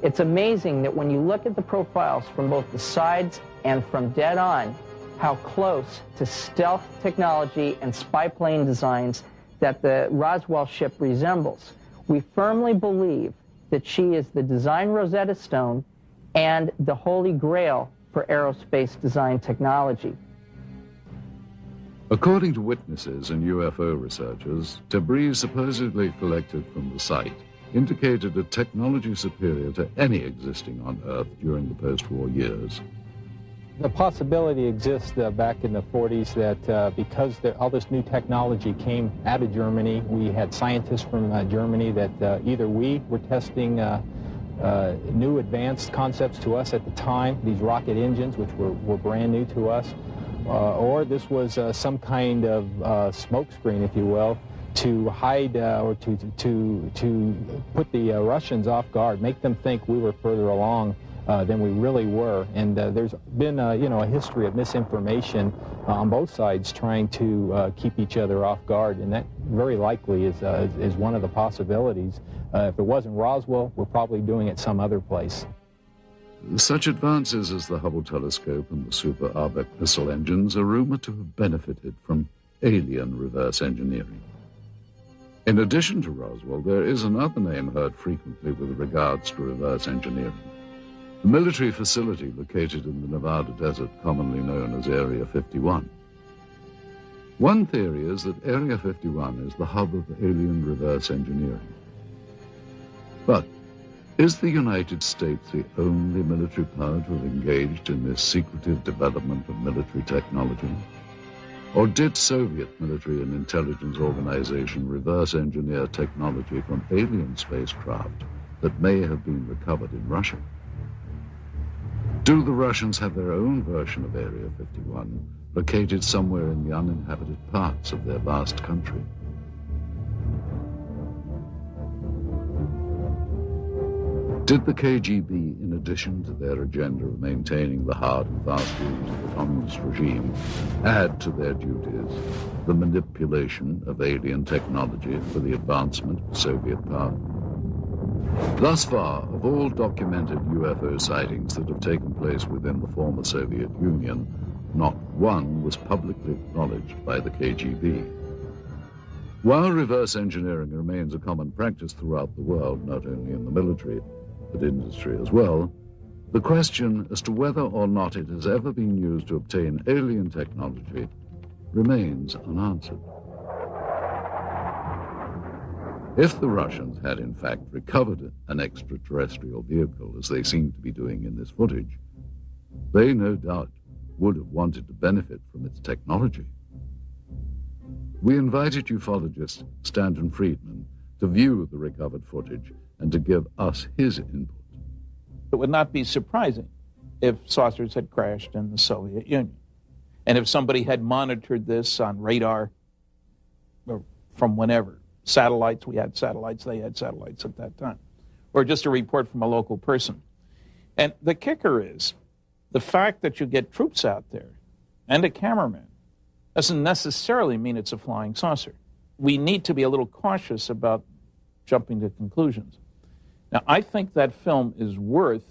It's amazing that when you look at the profiles from both the sides and from dead on, how close to stealth technology and spy plane designs that the Roswell ship resembles. We firmly believe that she is the design Rosetta Stone and the holy grail for aerospace design technology. According to witnesses and UFO researchers, debris supposedly collected from the site indicated a technology superior to any existing on Earth during the post-war years. The possibility exists back in the 40s that because all this new technology came out of Germany, we had scientists from Germany that either we were testing new advanced concepts to us at the time, these rocket engines, which were brand new to us, or this was some kind of smokescreen, if you will, to hide or to put the Russians off guard, make them think we were further along than we really were. And there's been a history of misinformation on both sides trying to keep each other off guard, and that very likely is one of the possibilities. If it wasn't Roswell, we're probably doing it some other place. Such advances as the Hubble telescope and the Super Arbec missile engines are rumored to have benefited from alien reverse engineering. In addition to Roswell, there is another name heard frequently with regards to reverse engineering. The military facility located in the Nevada desert, commonly known as Area 51. One theory is that Area 51 is the hub of alien reverse engineering. But is the United States the only military power to have engaged in this secretive development of military technology? Or did Soviet military and intelligence organization reverse engineer technology from alien spacecraft that may have been recovered in Russia? Do the Russians have their own version of Area 51, located somewhere in the uninhabited parts of their vast country? Did the KGB, in addition to their agenda of maintaining the hard and fast rules of the communist regime, add to their duties the manipulation of alien technology for the advancement of Soviet power? Thus far, of all documented UFO sightings that have taken place within the former Soviet Union, not one was publicly acknowledged by the KGB. While reverse engineering remains a common practice throughout the world, not only in the military, but industry as well, the question as to whether or not it has ever been used to obtain alien technology remains unanswered. If the Russians had in fact recovered an extraterrestrial vehicle, as they seem to be doing in this footage, they no doubt would have wanted to benefit from its technology. We invited ufologist Stanton Friedman to view the recovered footage and to give us his input. It would not be surprising if saucers had crashed in the Soviet Union, and if somebody had monitored this on radar or from whenever. Satellites, we had satellites, they had satellites at that time, or just a report from a local person. And the kicker is, the fact that you get troops out there and a cameraman doesn't necessarily mean it's a flying saucer. We need to be a little cautious about jumping to conclusions. Now, I think that film is worth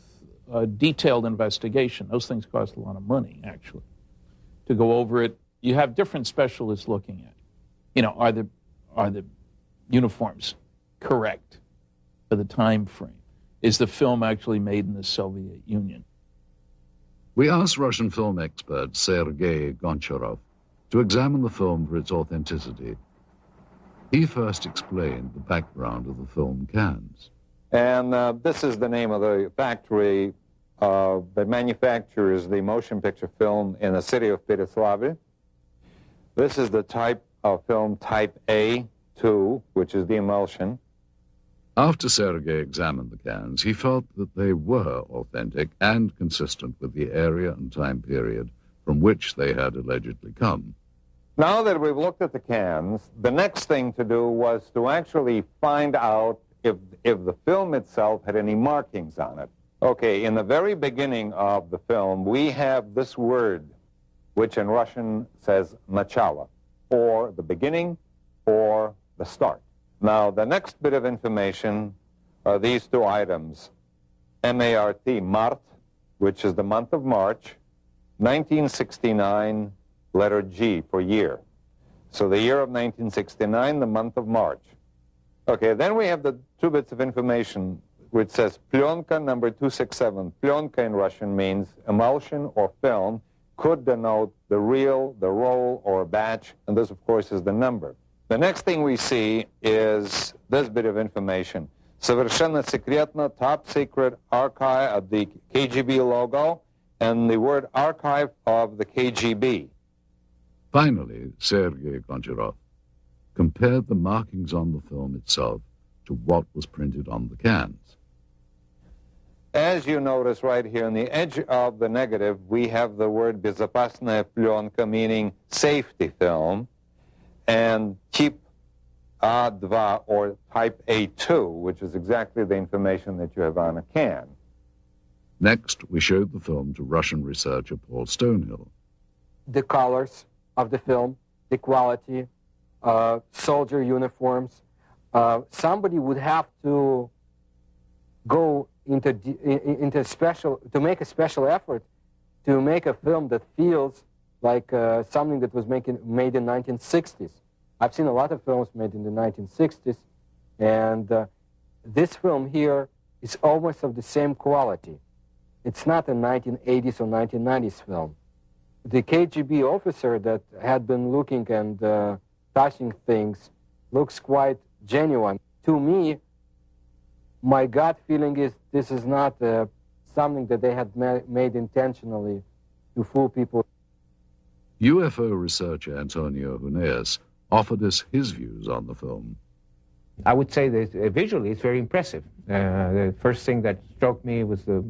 a detailed investigation. Those things cost a lot of money, actually, to go over it. You have different specialists looking at, are the uniforms correct for the time frame? Is the film actually made in the Soviet Union? We asked Russian film expert Sergei Goncharov to examine the film for its authenticity. He first explained the background of the film cans. And this is the name of the factory that manufactures the motion picture film in the city of Pereslavl. This is the type of film type A2, which is the emulsion. After Sergei examined the cans, he felt that they were authentic and consistent with the area and time period from which they had allegedly come. Now that we've looked at the cans, the next thing to do was to actually find out if the film itself had any markings on it. Okay, in the very beginning of the film, we have this word, which in Russian says начало, or the beginning, or the start. Now, the next bit of information are these two items. M-A-R-T, Mart, which is the month of March, 1969, letter G for year. So the year of 1969, the month of March. Okay, then we have the two bits of information which says plyonka number 267. Plyonka in Russian means emulsion or film, could denote the reel, the roll, or a batch, and this, of course, is the number. The next thing we see is this bit of information. Совершенно секретно, top secret archive of the KGB logo and the word archive of the KGB. Finally, Sergei Goncharov compared the markings on the film itself to what was printed on the cans. As you notice right here on the edge of the negative, we have the word безопасная пленка, meaning safety film, and type A2 or type A2, which is exactly the information that you have on a can. Next, we showed the film to Russian researcher Paul Stonehill. The colors of the film, the quality, soldier uniforms. Somebody would have to go into special, to make a special effort to make a film that feels like something that was made in 1960s. I've seen a lot of films made in the 1960s, and this film here is almost of the same quality. It's not a 1980s or 1990s film. The KGB officer that had been looking and touching things looks quite genuine. To me, my gut feeling is this is not something that they had made intentionally to fool people. UFO researcher Antonio Huneeus offered us his views on the film. I would say that visually it's very impressive. The first thing that struck me was the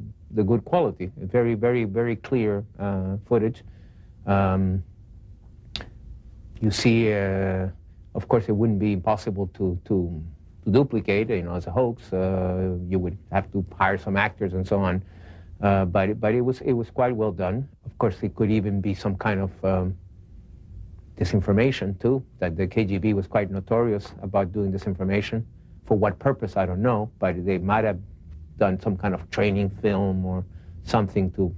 good quality, very, very, very clear footage. You see, of course, it wouldn't be impossible to duplicate, as a hoax. You would have to hire some actors and so on. But it was quite well done. Of course, it could even be some kind of disinformation too, that the KGB was quite notorious about doing disinformation. For what purpose, I don't know, but they might have done some kind of training film or something to...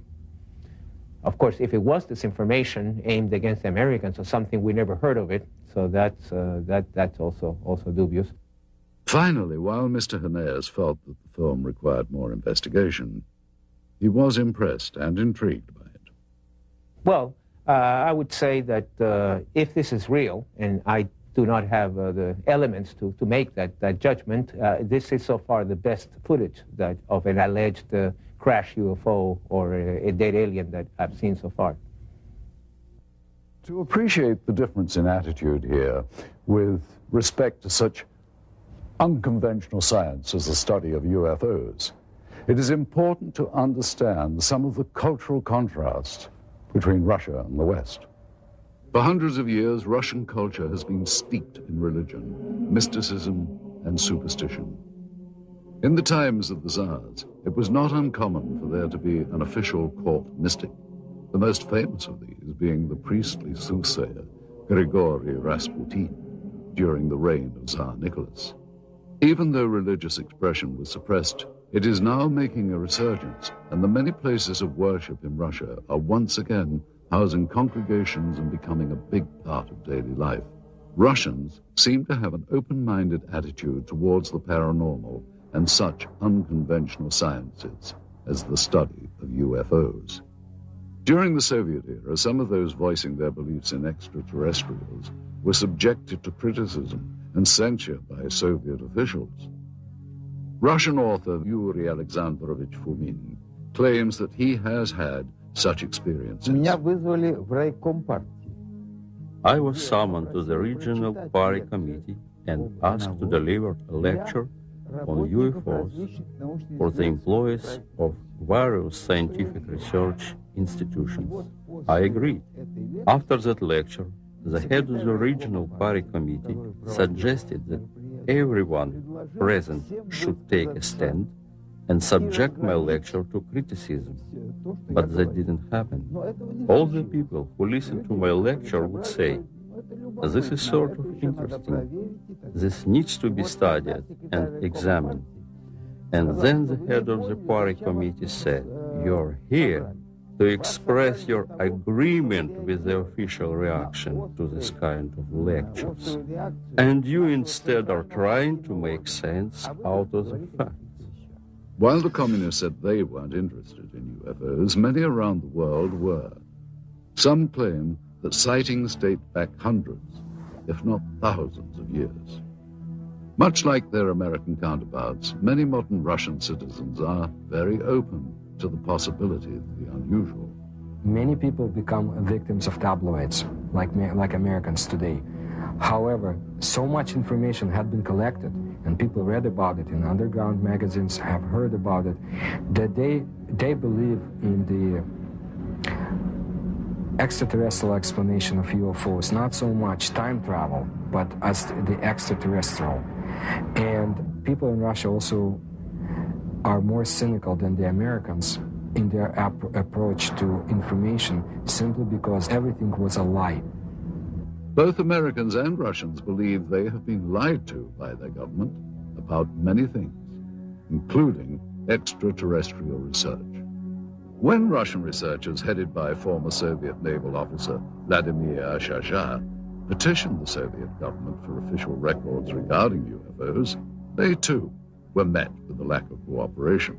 Of course, if it was disinformation aimed against the Americans or something, we never heard of it, so that's also dubious. Finally, while Mr. Huneeus felt that the film required more investigation, he was impressed and intrigued by it. Well, I would say that if this is real, and I do not have the elements to make that judgment, this is so far the best footage of an alleged crash UFO or a dead alien that I've seen so far. To appreciate the difference in attitude here with respect to such unconventional science as the study of UFOs, it is important to understand some of the cultural contrasts between Russia and the West. For hundreds of years, Russian culture has been steeped in religion, mysticism, and superstition. In the times of the Tsars, it was not uncommon for there to be an official court mystic, the most famous of these being the priestly soothsayer Grigory Rasputin during the reign of Tsar Nicholas. Even though religious expression was suppressed, it is now making a resurgence, and the many places of worship in Russia are once again housing congregations and becoming a big part of daily life. Russians seem to have an open-minded attitude towards the paranormal and such unconventional sciences as the study of UFOs. During the Soviet era, some of those voicing their beliefs in extraterrestrials were subjected to criticism and censure by Soviet officials. Russian author Yuri Alexandrovich Fomin claims that he has had such experiences. I was summoned to the regional party committee and asked to deliver a lecture on UFOs for the employees of various scientific research institutions. I agreed. After that lecture, the head of the regional party committee suggested that everyone present should take a stand and subject my lecture to criticism. But that didn't happen. All the people who listened to my lecture would say, "This is sort of interesting. This needs to be studied and examined." And then the head of the party committee said, "You're here to express your agreement with the official reaction to this kind of lectures. And you instead are trying to make sense out of the facts. While the communists said they weren't interested in UFOs, many around the world were. Some claim that sightings date back hundreds, if not thousands of years. Much like their American counterparts, many modern Russian citizens are very open to the possibility of the unusual. Many people become victims of tabloids, like Americans today. However, so much information had been collected, and people read about it in underground magazines, have heard about it, that they believe in the extraterrestrial explanation of UFOs, not so much time travel, but as the extraterrestrial. And people in Russia also are more cynical than the Americans in their approach to information, simply because everything was a lie. Both Americans and Russians believe they have been lied to by their government about many things, including extraterrestrial research. When Russian researchers headed by former Soviet naval officer Vladimir Shasha petitioned the Soviet government for official records regarding UFOs, they too were met with a lack of cooperation.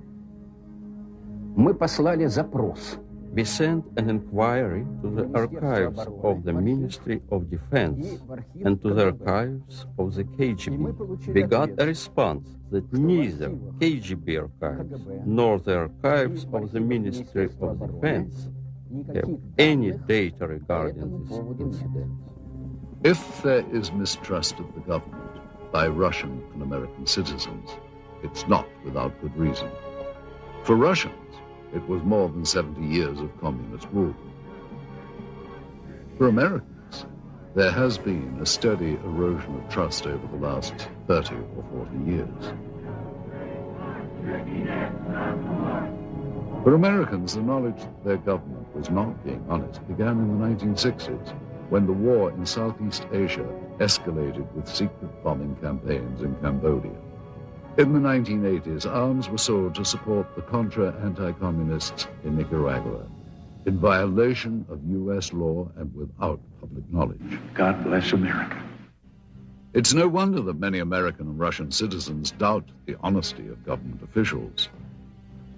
Мы послали запрос. We sent an inquiry to the archives of the Ministry of Defense and to the archives of the KGB. We got a response that neither KGB archives nor the archives of the Ministry of Defense have any data regarding this incident. If there is mistrust of the government by Russian and American citizens, it's not without good reason. For Russians, it was more than 70 years of communist rule. For Americans, there has been a steady erosion of trust over the last 30 or 40 years. For Americans, the knowledge that their government was not being honest began in the 1960s, when the war in Southeast Asia escalated with secret bombing campaigns in Cambodia. In the 1980s, arms were sold to support the Contra anti-communists in Nicaragua, in violation of U.S. law and without public knowledge. God bless America. It's no wonder that many American and Russian citizens doubt the honesty of government officials.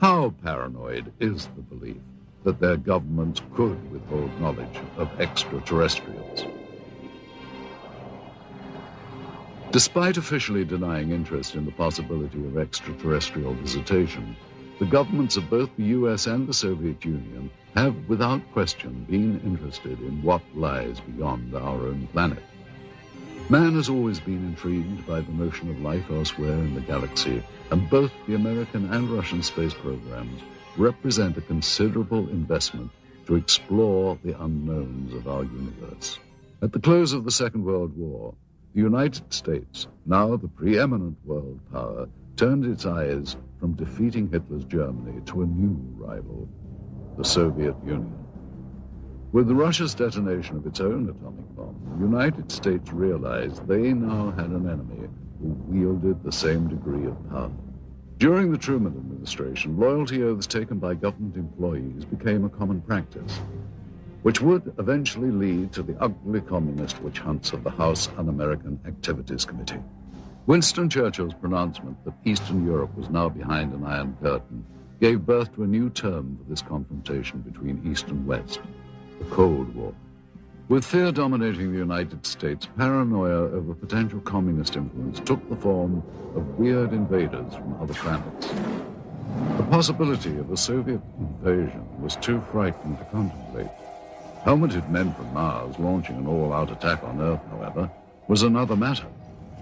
How paranoid is the belief that their governments could withhold knowledge of extraterrestrials? Despite officially denying interest in the possibility of extraterrestrial visitation, the governments of both the US and the Soviet Union have, without question, been interested in what lies beyond our own planet. Man has always been intrigued by the notion of life elsewhere in the galaxy, and both the American and Russian space programs represent a considerable investment to explore the unknowns of our universe. At the close of the Second World War, the United States, now the preeminent world power, turned its eyes from defeating Hitler's Germany to a new rival, the Soviet Union. With Russia's detonation of its own atomic bomb, the United States realized they now had an enemy who wielded the same degree of power. During the Truman administration, loyalty oaths taken by government employees became a common practice, which would eventually lead to the ugly communist witch hunts of the House Un-American Activities Committee. Winston Churchill's pronouncement that Eastern Europe was now behind an Iron Curtain gave birth to a new term for this confrontation between East and West, the Cold War. With fear dominating the United States, paranoia over potential communist influence took the form of weird invaders from other planets. The possibility of a Soviet invasion was too frightening to contemplate. Helmeted men from Mars launching an all-out attack on Earth, however, was another matter.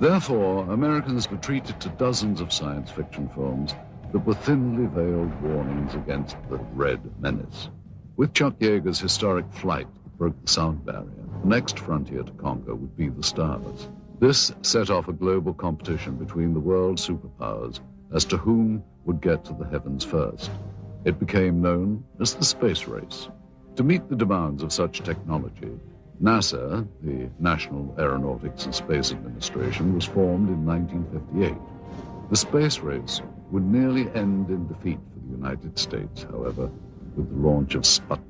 Therefore, Americans retreated to dozens of science fiction films that were thinly veiled warnings against the Red Menace. With Chuck Yeager's historic Flight that broke the sound barrier, the next frontier to conquer would be the stars. This set off a global competition between the world superpowers as to whom would get to the heavens first. It became known as the space race. To meet the demands of such technology, NASA, the National Aeronautics and Space Administration, was formed in 1958. The space race would nearly end in defeat for the United States, however, with the launch of Sputnik.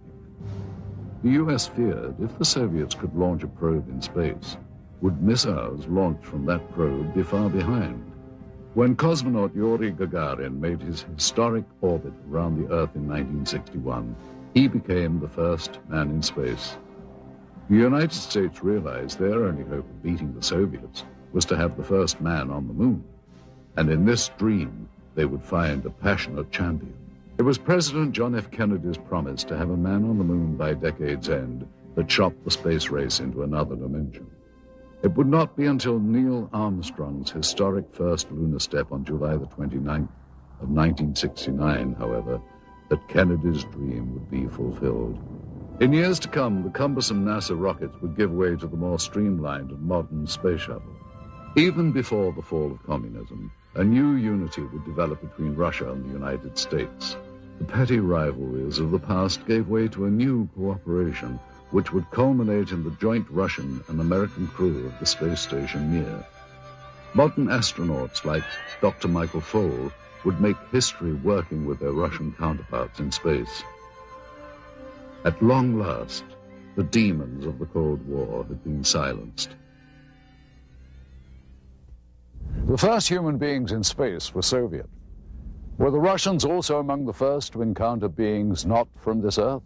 The US feared if the Soviets could launch a probe in space, would missiles launched from that probe be far behind? When cosmonaut Yuri Gagarin made his historic orbit around the Earth in 1961, he became the first man in space. The United States realized their only hope of beating the Soviets was to have the first man on the moon. And in this dream, they would find a passionate champion. It was President John F. Kennedy's promise to have a man on the moon by decade's end that shot the space race into another dimension. It would not be until Neil Armstrong's historic first lunar step on July the 29th of 1969, however, that Kennedy's dream would be fulfilled. In years to come, the cumbersome NASA rockets would give way to the more streamlined and modern space shuttle. Even before the fall of communism, a new unity would develop between Russia and the United States. The petty rivalries of the past gave way to a new cooperation which would culminate in the joint Russian and American crew of the space station Mir. Modern astronauts like Dr. Michael Foale would make history working with their Russian counterparts in space. At long last, the demons of the Cold War had been silenced. The first human beings in space were Soviet. Were the Russians also among the first to encounter beings not from this Earth?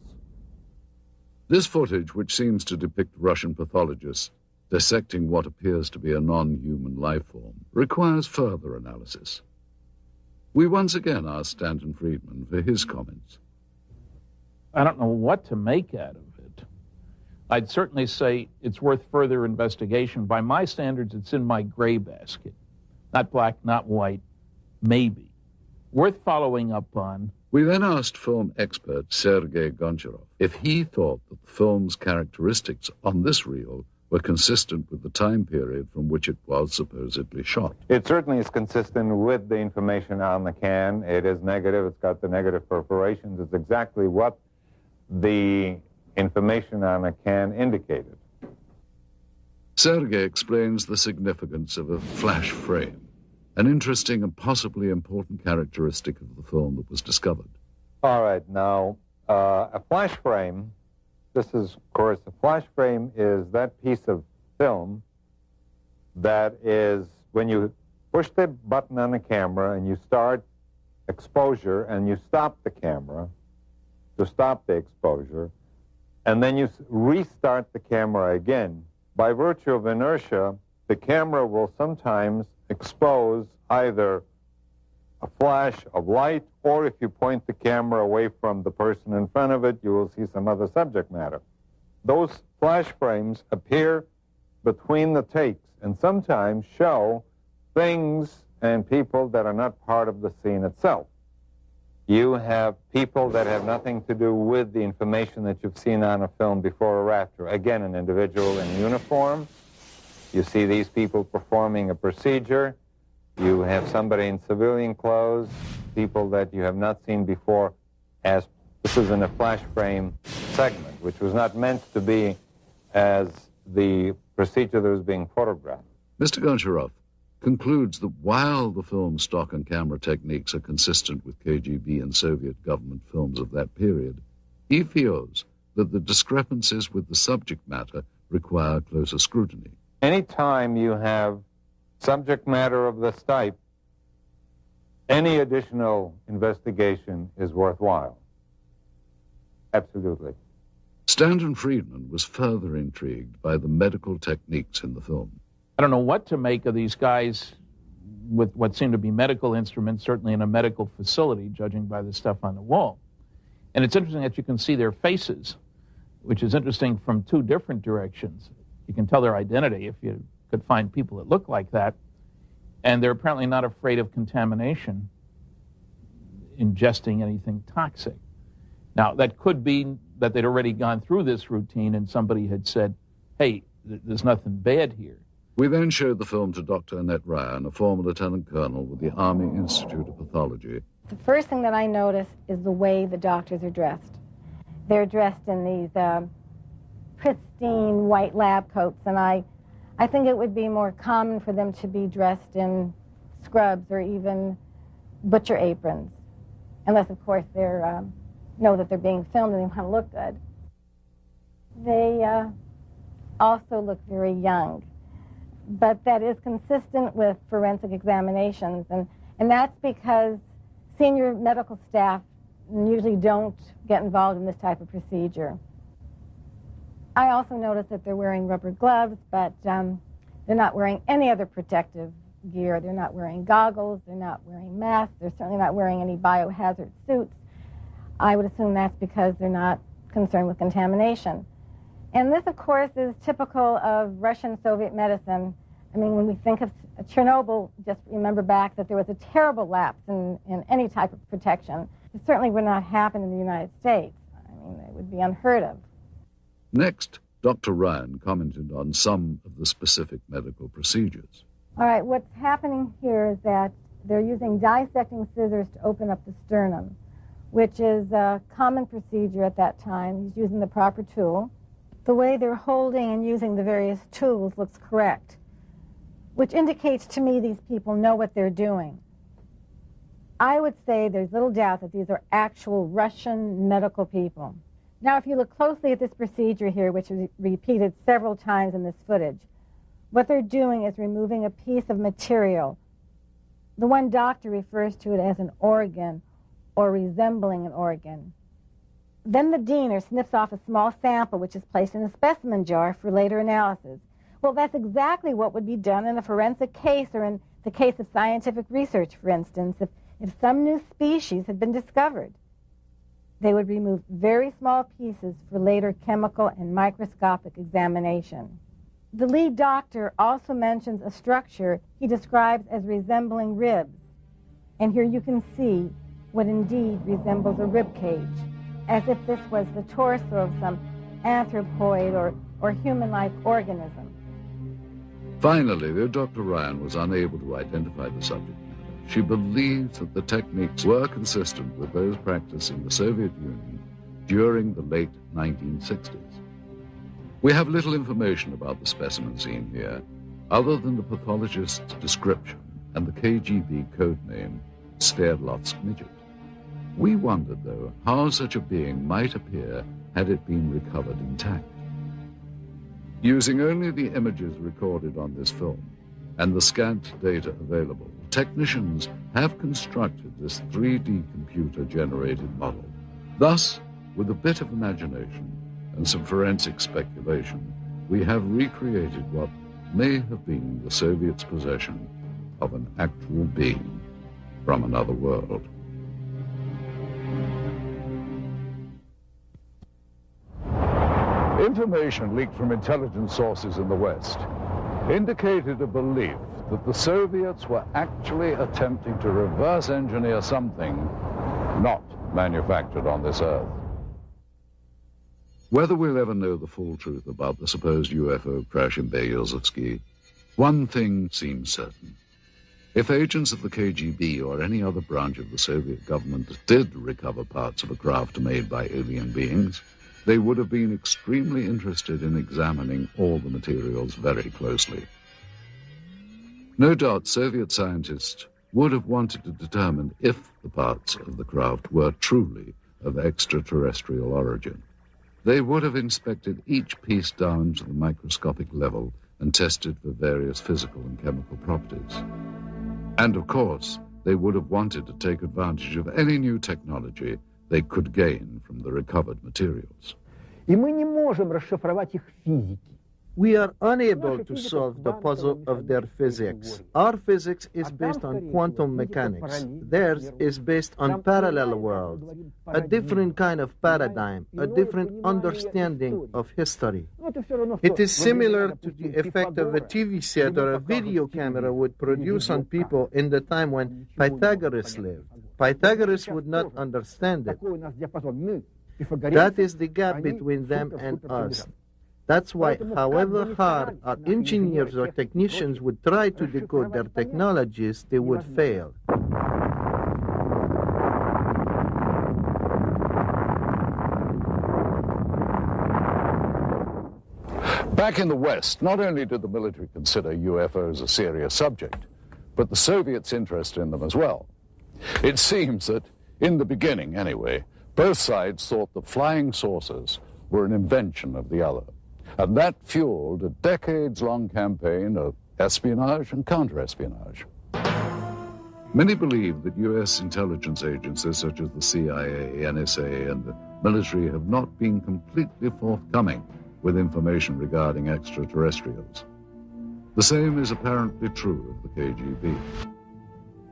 This footage, which seems to depict Russian pathologists dissecting what appears to be a non-human life form, requires further analysis. We once again asked Stanton Friedman for his comments. I don't know what to make out of it. I'd certainly say it's worth further investigation. By my standards, it's in my gray basket. Not black, not white, maybe. Worth following up on. We then asked film expert Sergei Goncharov if he thought that the film's characteristics on this reel were consistent with the time period from which it was supposedly shot. It certainly is consistent with the information on the can. It is negative. It's got the negative perforations. It's exactly what the information on the can indicated. Sergei explains the significance of a flash frame, an interesting and possibly important characteristic of the film that was discovered. All right, now, a flash frame, this is, of course, a flash frame is that piece of film that is, when you push the button on the camera and you start exposure and you stop the camera to stop the exposure, and then you restart the camera again, by virtue of inertia, the camera will sometimes expose either a flash of light, or if you point the camera away from the person in front of it, you will see some other subject matter. Those flash frames appear between the takes and sometimes show things and people that are not part of the scene itself. You have people that have nothing to do with the information that you've seen on a film before or after. Again, an individual in uniform. You see these people performing a procedure. You have somebody in civilian clothes, people that you have not seen before, as this is in a flash frame segment, which was not meant to be as the procedure that was being photographed. Mr. Goncharov concludes that while the film's stock and camera techniques are consistent with KGB and Soviet government films of that period, he feels that the discrepancies with the subject matter require closer scrutiny. Anytime you have subject matter of this type, any additional investigation is worthwhile. Absolutely. Stanton Friedman was further intrigued by the medical techniques in the film. I don't know what to make of these guys with what seem to be medical instruments, certainly in a medical facility, judging by the stuff on the wall. And it's interesting that you can see their faces, which is interesting from two different directions. You can tell their identity if you could find people that look like that. And they're apparently not afraid of contamination, ingesting anything toxic. Now, that could be that they'd already gone through this routine and somebody had said, hey, there's nothing bad here. We then showed the film to Dr. Annette Ryan, a former lieutenant colonel with the Army Institute of Pathology. The first thing that I notice is the way the doctors are dressed. They're dressed in these pristine white lab coats, and I think it would be more common for them to be dressed in scrubs or even butcher aprons, unless, of course, they're know that they're being filmed and they want to look good. They also look very young. But that is consistent with forensic examinations, and that's because senior medical staff usually don't get involved in this type of procedure. I also noticed that they're wearing rubber gloves, but they're not wearing any other protective gear. They're not wearing goggles, they're not wearing masks, they're certainly not wearing any biohazard suits. I would assume that's because they're not concerned with contamination. And this, of course, is typical of Russian-Soviet medicine. I mean, when we think of Chernobyl, just remember back that there was a terrible lapse in any type of protection. It certainly would not happen in the United States. I mean, it would be unheard of. Next, Dr. Ryan commented on some of the specific medical procedures. All right, what's happening here is that they're using dissecting scissors to open up the sternum, which is a common procedure at that time. He's using the proper tool. The way they're holding and using the various tools looks correct, which indicates to me these people know what they're doing. I would say there's little doubt that these are actual Russian medical people. Now, if you look closely at this procedure here, which is repeated several times in this footage, what they're doing is removing a piece of material. The one doctor refers to it as an organ or resembling an organ. Then the diener snips off a small sample which is placed in a specimen jar for later analysis. Well, that's exactly what would be done in a forensic case or in the case of scientific research, for instance, if some new species had been discovered. They would remove very small pieces for later chemical and microscopic examination. The lead doctor also mentions a structure he describes as resembling ribs. And here you can see what indeed resembles a rib cage, as if this was the torso of some anthropoid or human-like organism. Finally, though Dr. Ryan was unable to identify the subject matter, she believes that the techniques were consistent with those practiced in the Soviet Union during the late 1960s. We have little information about the specimen seen here, other than the pathologist's description and the KGB code name, Sverdlovsk midget. We wondered, though, how such a being might appear had it been recovered intact. Using only the images recorded on this film and the scant data available, technicians have constructed this 3D computer-generated model. Thus, with a bit of imagination and some forensic speculation, we have recreated what may have been the Soviets' possession of an actual being from another world. Information leaked from intelligence sources in the West indicated a belief that the Soviets were actually attempting to reverse engineer something not manufactured on this Earth. Whether we'll ever know the full truth about the supposed UFO crash in Berezovsky, one thing seems certain. If agents of the KGB or any other branch of the Soviet government did recover parts of a craft made by alien beings, they would have been extremely interested in examining all the materials very closely. No doubt Soviet scientists would have wanted to determine if the parts of the craft were truly of extraterrestrial origin. They would have inspected each piece down to the microscopic level and tested for various physical and chemical properties. And of course, they would have wanted to take advantage of any new technology they could gain from the recovered materials. We are unable to solve the puzzle of their physics. Our physics is based on quantum mechanics. Theirs is based on parallel worlds, a different kind of paradigm, a different understanding of history. It is similar to the effect of a TV set or a video camera would produce on people in the time when Pythagoras lived. Pythagoras would not understand it. That is the gap between them and us. That's why, however hard our engineers or technicians would try to decode their technologies, they would fail. Back in the West, not only did the military consider UFOs a serious subject, but the Soviets' interest in them as well. It seems that, in the beginning anyway, Both sides thought the flying saucers were an invention of the other, and that fueled a decades-long campaign of espionage and counter-espionage. Many believe that U.S. intelligence agencies such as the CIA, NSA, and the military have not been completely forthcoming with information regarding extraterrestrials. The same is apparently true of the KGB.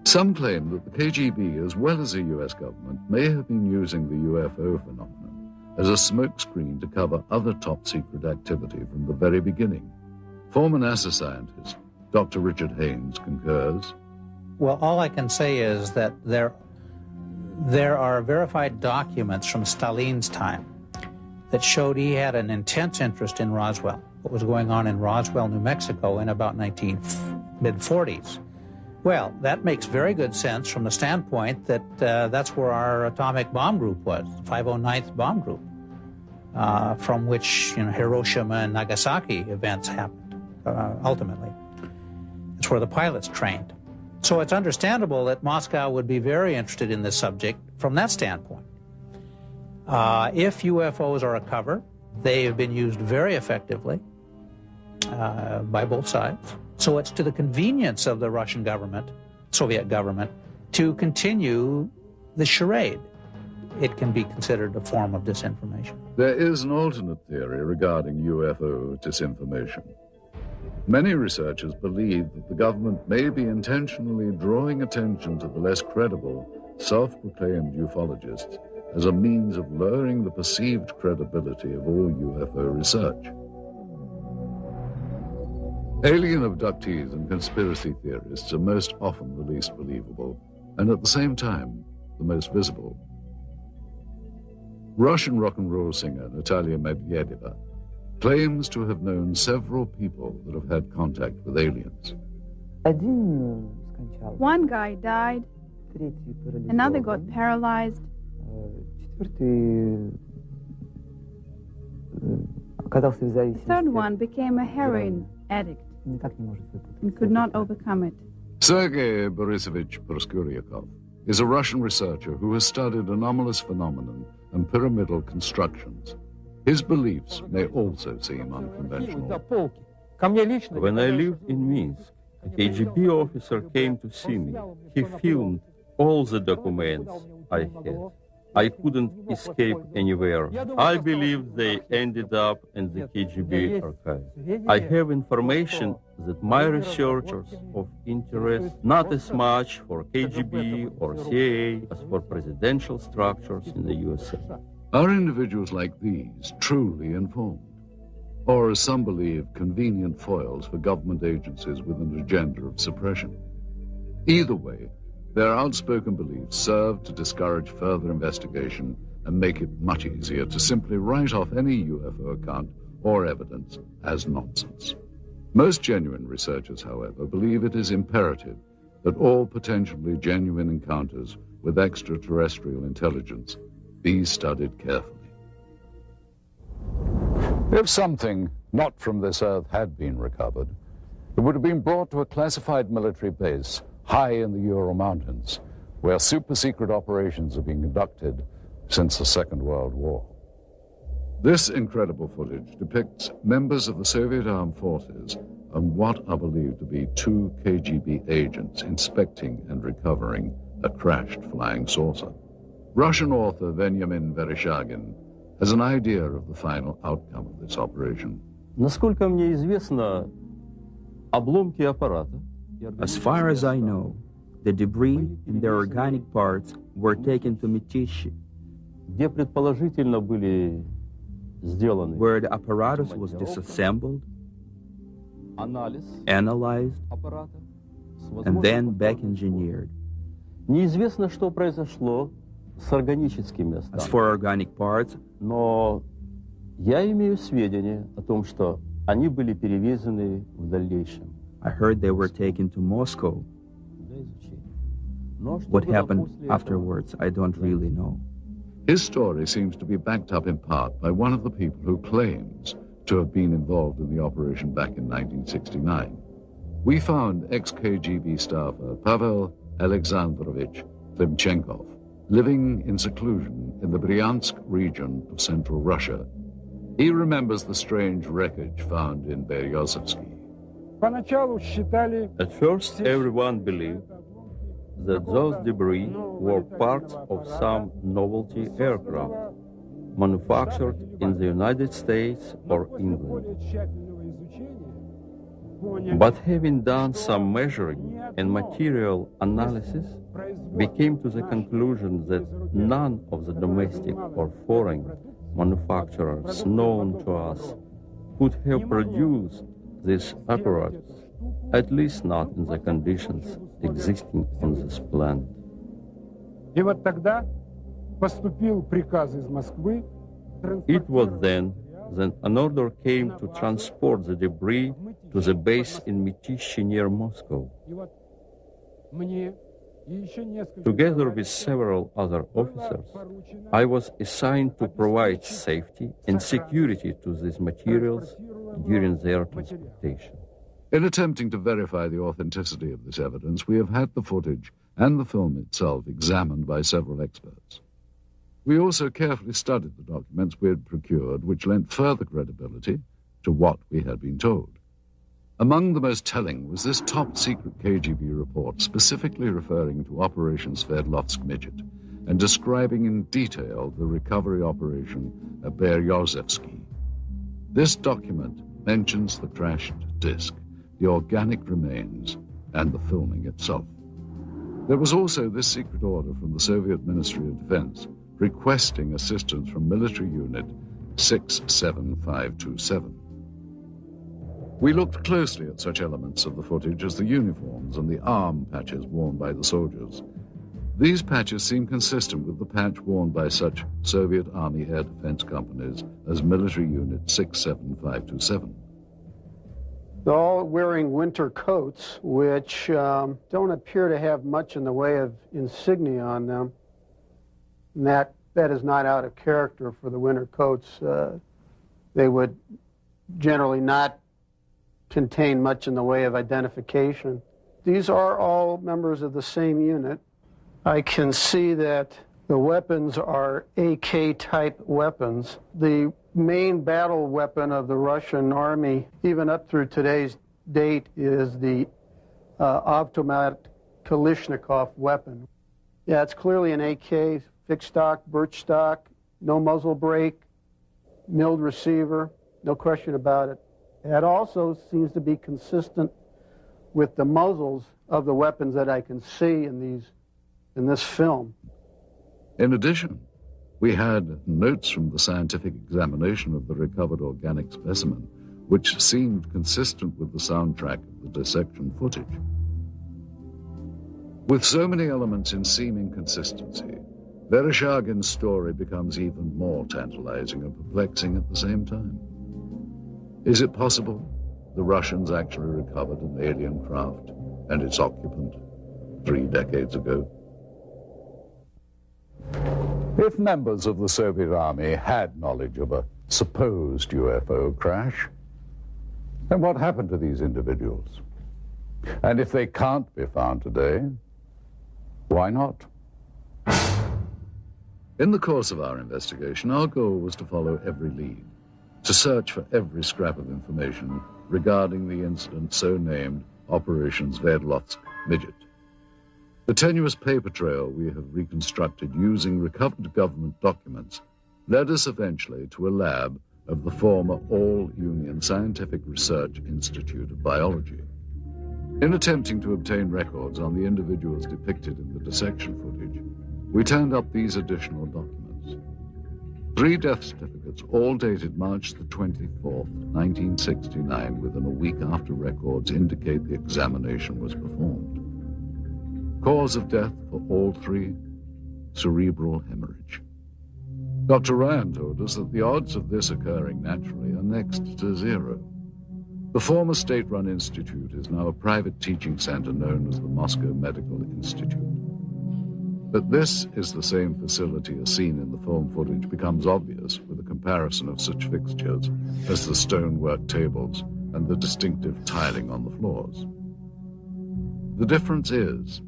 Some claim that the KGB, as well as the U.S. government, may have been using the UFO phenomenon as a smokescreen to cover other top-secret activity from the very beginning. Former NASA scientist Dr. Richard Haynes concurs. Well, all I can say is that there are verified documents from Stalin's time that showed he had an intense interest in Roswell, what was going on in Roswell, New Mexico in about mid-40s. Well, that makes very good sense from the standpoint that that's where our atomic bomb group was, 509th Bomb Group, from which Hiroshima and Nagasaki events happened, ultimately. It's where the pilots trained. So it's understandable that Moscow would be very interested in this subject from that standpoint. If UFOs are a cover, they have been used very effectively by both sides. So it's to the convenience of the Russian government, Soviet government, to continue the charade. It can be considered a form of disinformation. There is an alternate theory regarding UFO disinformation. Many researchers believe that the government may be intentionally drawing attention to the less credible, self-proclaimed ufologists as a means of lowering the perceived credibility of all UFO research. Alien abductees and conspiracy theorists are most often the least believable, and at the same time, the most visible. Russian rock and roll singer Natalia Medvedeva claims to have known several people that have had contact with aliens. One guy died, another got paralyzed, the third one became a heroin addict and could not overcome it. Sergei Borisovich Proskuryakov is a Russian researcher who has studied anomalous phenomenon and pyramidal constructions. His beliefs may also seem unconventional. When I lived in Minsk, a KGB officer came to see me. He filmed all the documents I had. I couldn't escape anywhere. I believe they ended up in the KGB archive. I have information that my researchers of interest not as much for KGB or CIA as for presidential structures in the USA. Are individuals like these truly informed? Or, as some believe, convenient foils for government agencies with an agenda of suppression? Either way, their outspoken beliefs serve to discourage further investigation and make it much easier to simply write off any UFO account or evidence as nonsense. Most genuine researchers, however, believe it is imperative that all potentially genuine encounters with extraterrestrial intelligence be studied carefully. If something not from this earth had been recovered, it would have been brought to a classified military base high in the Ural Mountains, where super-secret operations are being conducted since the Second World War. This incredible footage depicts members of the Soviet armed forces and what are believed to be 2 KGB agents inspecting and recovering a crashed flying saucer. Russian author Veniamin Vereshchagin has an idea of the final outcome of this operation. Насколько мне известно, обломки аппарата. As far as I know, the debris and their organic parts were taken to Mytishi, где предположительно были сделаны, where the apparatus was disassembled, analyzed, and then back engineered. Неизвестно, что произошло с органическими останками. As for organic parts, но я имею сведения о том, что они были перевезены в дальнейшем. I heard they were taken to Moscow. What happened afterwards, I don't really know. His story seems to be backed up in part by one of the people who claims to have been involved in the operation back in 1969. We found ex-KGB staffer Pavel Alexandrovich Klimchenkov. living in seclusion in the Bryansk region of central Russia. He remembers the strange wreckage found in Beryozovsky. At first, everyone believed that those debris were parts of some novelty aircraft manufactured in the United States or England. But having done some measuring and material analysis, we came to the conclusion that none of the domestic or foreign manufacturers known to us could have produced this apparatus, at least not in the conditions existing on this planet. It was then that an order came to transport the debris to the base in Mytishi near Moscow. Together with several other officers, I was assigned to provide safety and security to these materials during their transportation. In attempting to verify the authenticity of this evidence, we have had the footage and the film itself examined by several experts. We also carefully studied the documents we had procured, which lent further credibility to what we had been told. Among the most telling was this top-secret KGB report specifically referring to Operation Sverdlovsk Midget and describing in detail the recovery operation at Beryozovsky. This document mentions the crashed disc, the organic remains, and the filming itself. There was also this secret order from the Soviet Ministry of Defense requesting assistance from military unit 67527. We looked closely at such elements of the footage as the uniforms and the arm patches worn by the soldiers. These patches seem consistent with the patch worn by such Soviet Army air defense companies as military unit 67527. They're all wearing winter coats, which don't appear to have much in the way of insignia on them. And that is not out of character for the winter coats. They would generally not contain much in the way of identification. These are all members of the same unit. I can see that the weapons are AK-type weapons. The main battle weapon of the Russian army, even up through today's date, is the automatic Kalashnikov weapon. Yeah, it's clearly an AK, fixed stock, birch stock, no muzzle brake, milled receiver, no question about it. That also seems to be consistent with the muzzles of the weapons that I can see in this film. In addition, we had notes from the scientific examination of the recovered organic specimen, which seemed consistent with the soundtrack of the dissection footage. With so many elements in seeming consistency, Vereshchagin's story becomes even more tantalizing and perplexing at the same time. Is it possible the Russians actually recovered an alien craft and its occupant 3 decades ago? If members of the Soviet Army had knowledge of a supposed UFO crash, then what happened to these individuals? And if they can't be found today, why not? In the course of our investigation, our goal was to follow every lead, to search for every scrap of information regarding the incident so named Operation Sverdlovsk Midget. The tenuous paper trail we have reconstructed using recovered government documents led us eventually to a lab of the former All-Union Scientific Research Institute of Biology. In attempting to obtain records on the individuals depicted in the dissection footage, we turned up these additional documents. 3 death certificates, all dated March the 24th, 1969, within a week after records indicate the examination was performed. Cause of death for all 3, cerebral hemorrhage. Dr. Ryan told us that the odds of this occurring naturally are next to 0. The former state-run institute is now a private teaching center known as the Moscow Medical Institute. That this is the same facility as seen in the film footage becomes obvious with a comparison of such fixtures as the stonework tables and the distinctive tiling on the floors. The difference is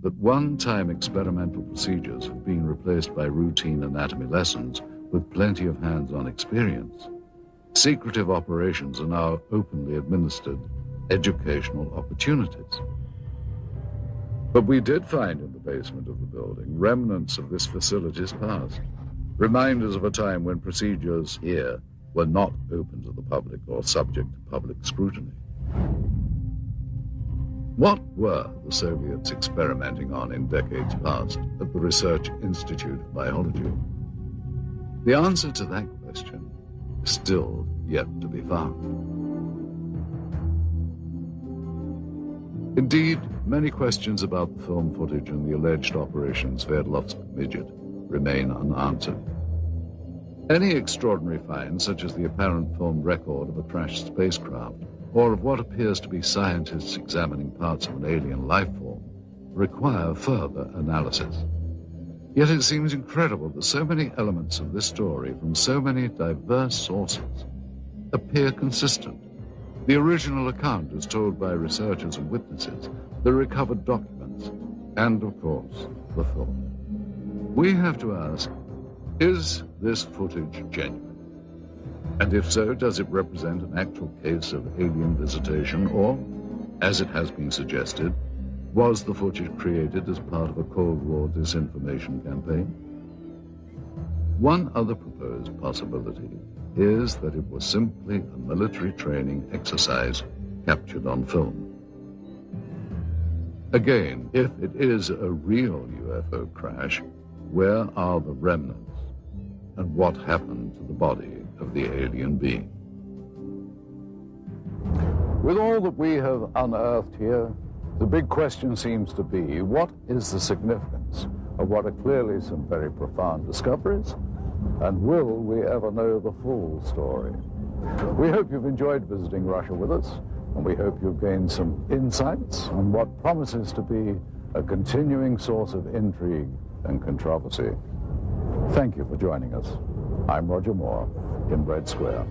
that one-time experimental procedures have been replaced by routine anatomy lessons with plenty of hands-on experience, secretive operations are now openly administered educational opportunities. But we did find in the basement of the building remnants of this facility's past, reminders of a time when procedures here were not open to the public or subject to public scrutiny. What were the Soviets experimenting on in decades past at the Research Institute of Biology? The answer to that question is still yet to be found. Indeed, many questions about the film footage and the alleged Operation Sverdlovsk Midget remain unanswered. Any extraordinary find, such as the apparent film record of a crashed spacecraft, or of what appears to be scientists examining parts of an alien life form, require further analysis. Yet it seems incredible that so many elements of this story from so many diverse sources appear consistent. The original account as told by researchers and witnesses, the recovered documents, and, of course, the film. We have to ask, is this footage genuine? And if so, does it represent an actual case of alien visitation, or, as it has been suggested, was the footage created as part of a Cold War disinformation campaign? One other proposed possibility is that it was simply a military training exercise captured on film. Again, if it is a real UFO crash, where are the remnants? And what happened to the body of the alien being? With all that we have unearthed here, the big question seems to be, what is the significance of what are clearly some very profound discoveries? And will we ever know the full story? We hope you've enjoyed visiting Russia with us, and we hope you've gained some insights on what promises to be a continuing source of intrigue and controversy. Thank you for joining us. I'm Roger Moore in Red Square.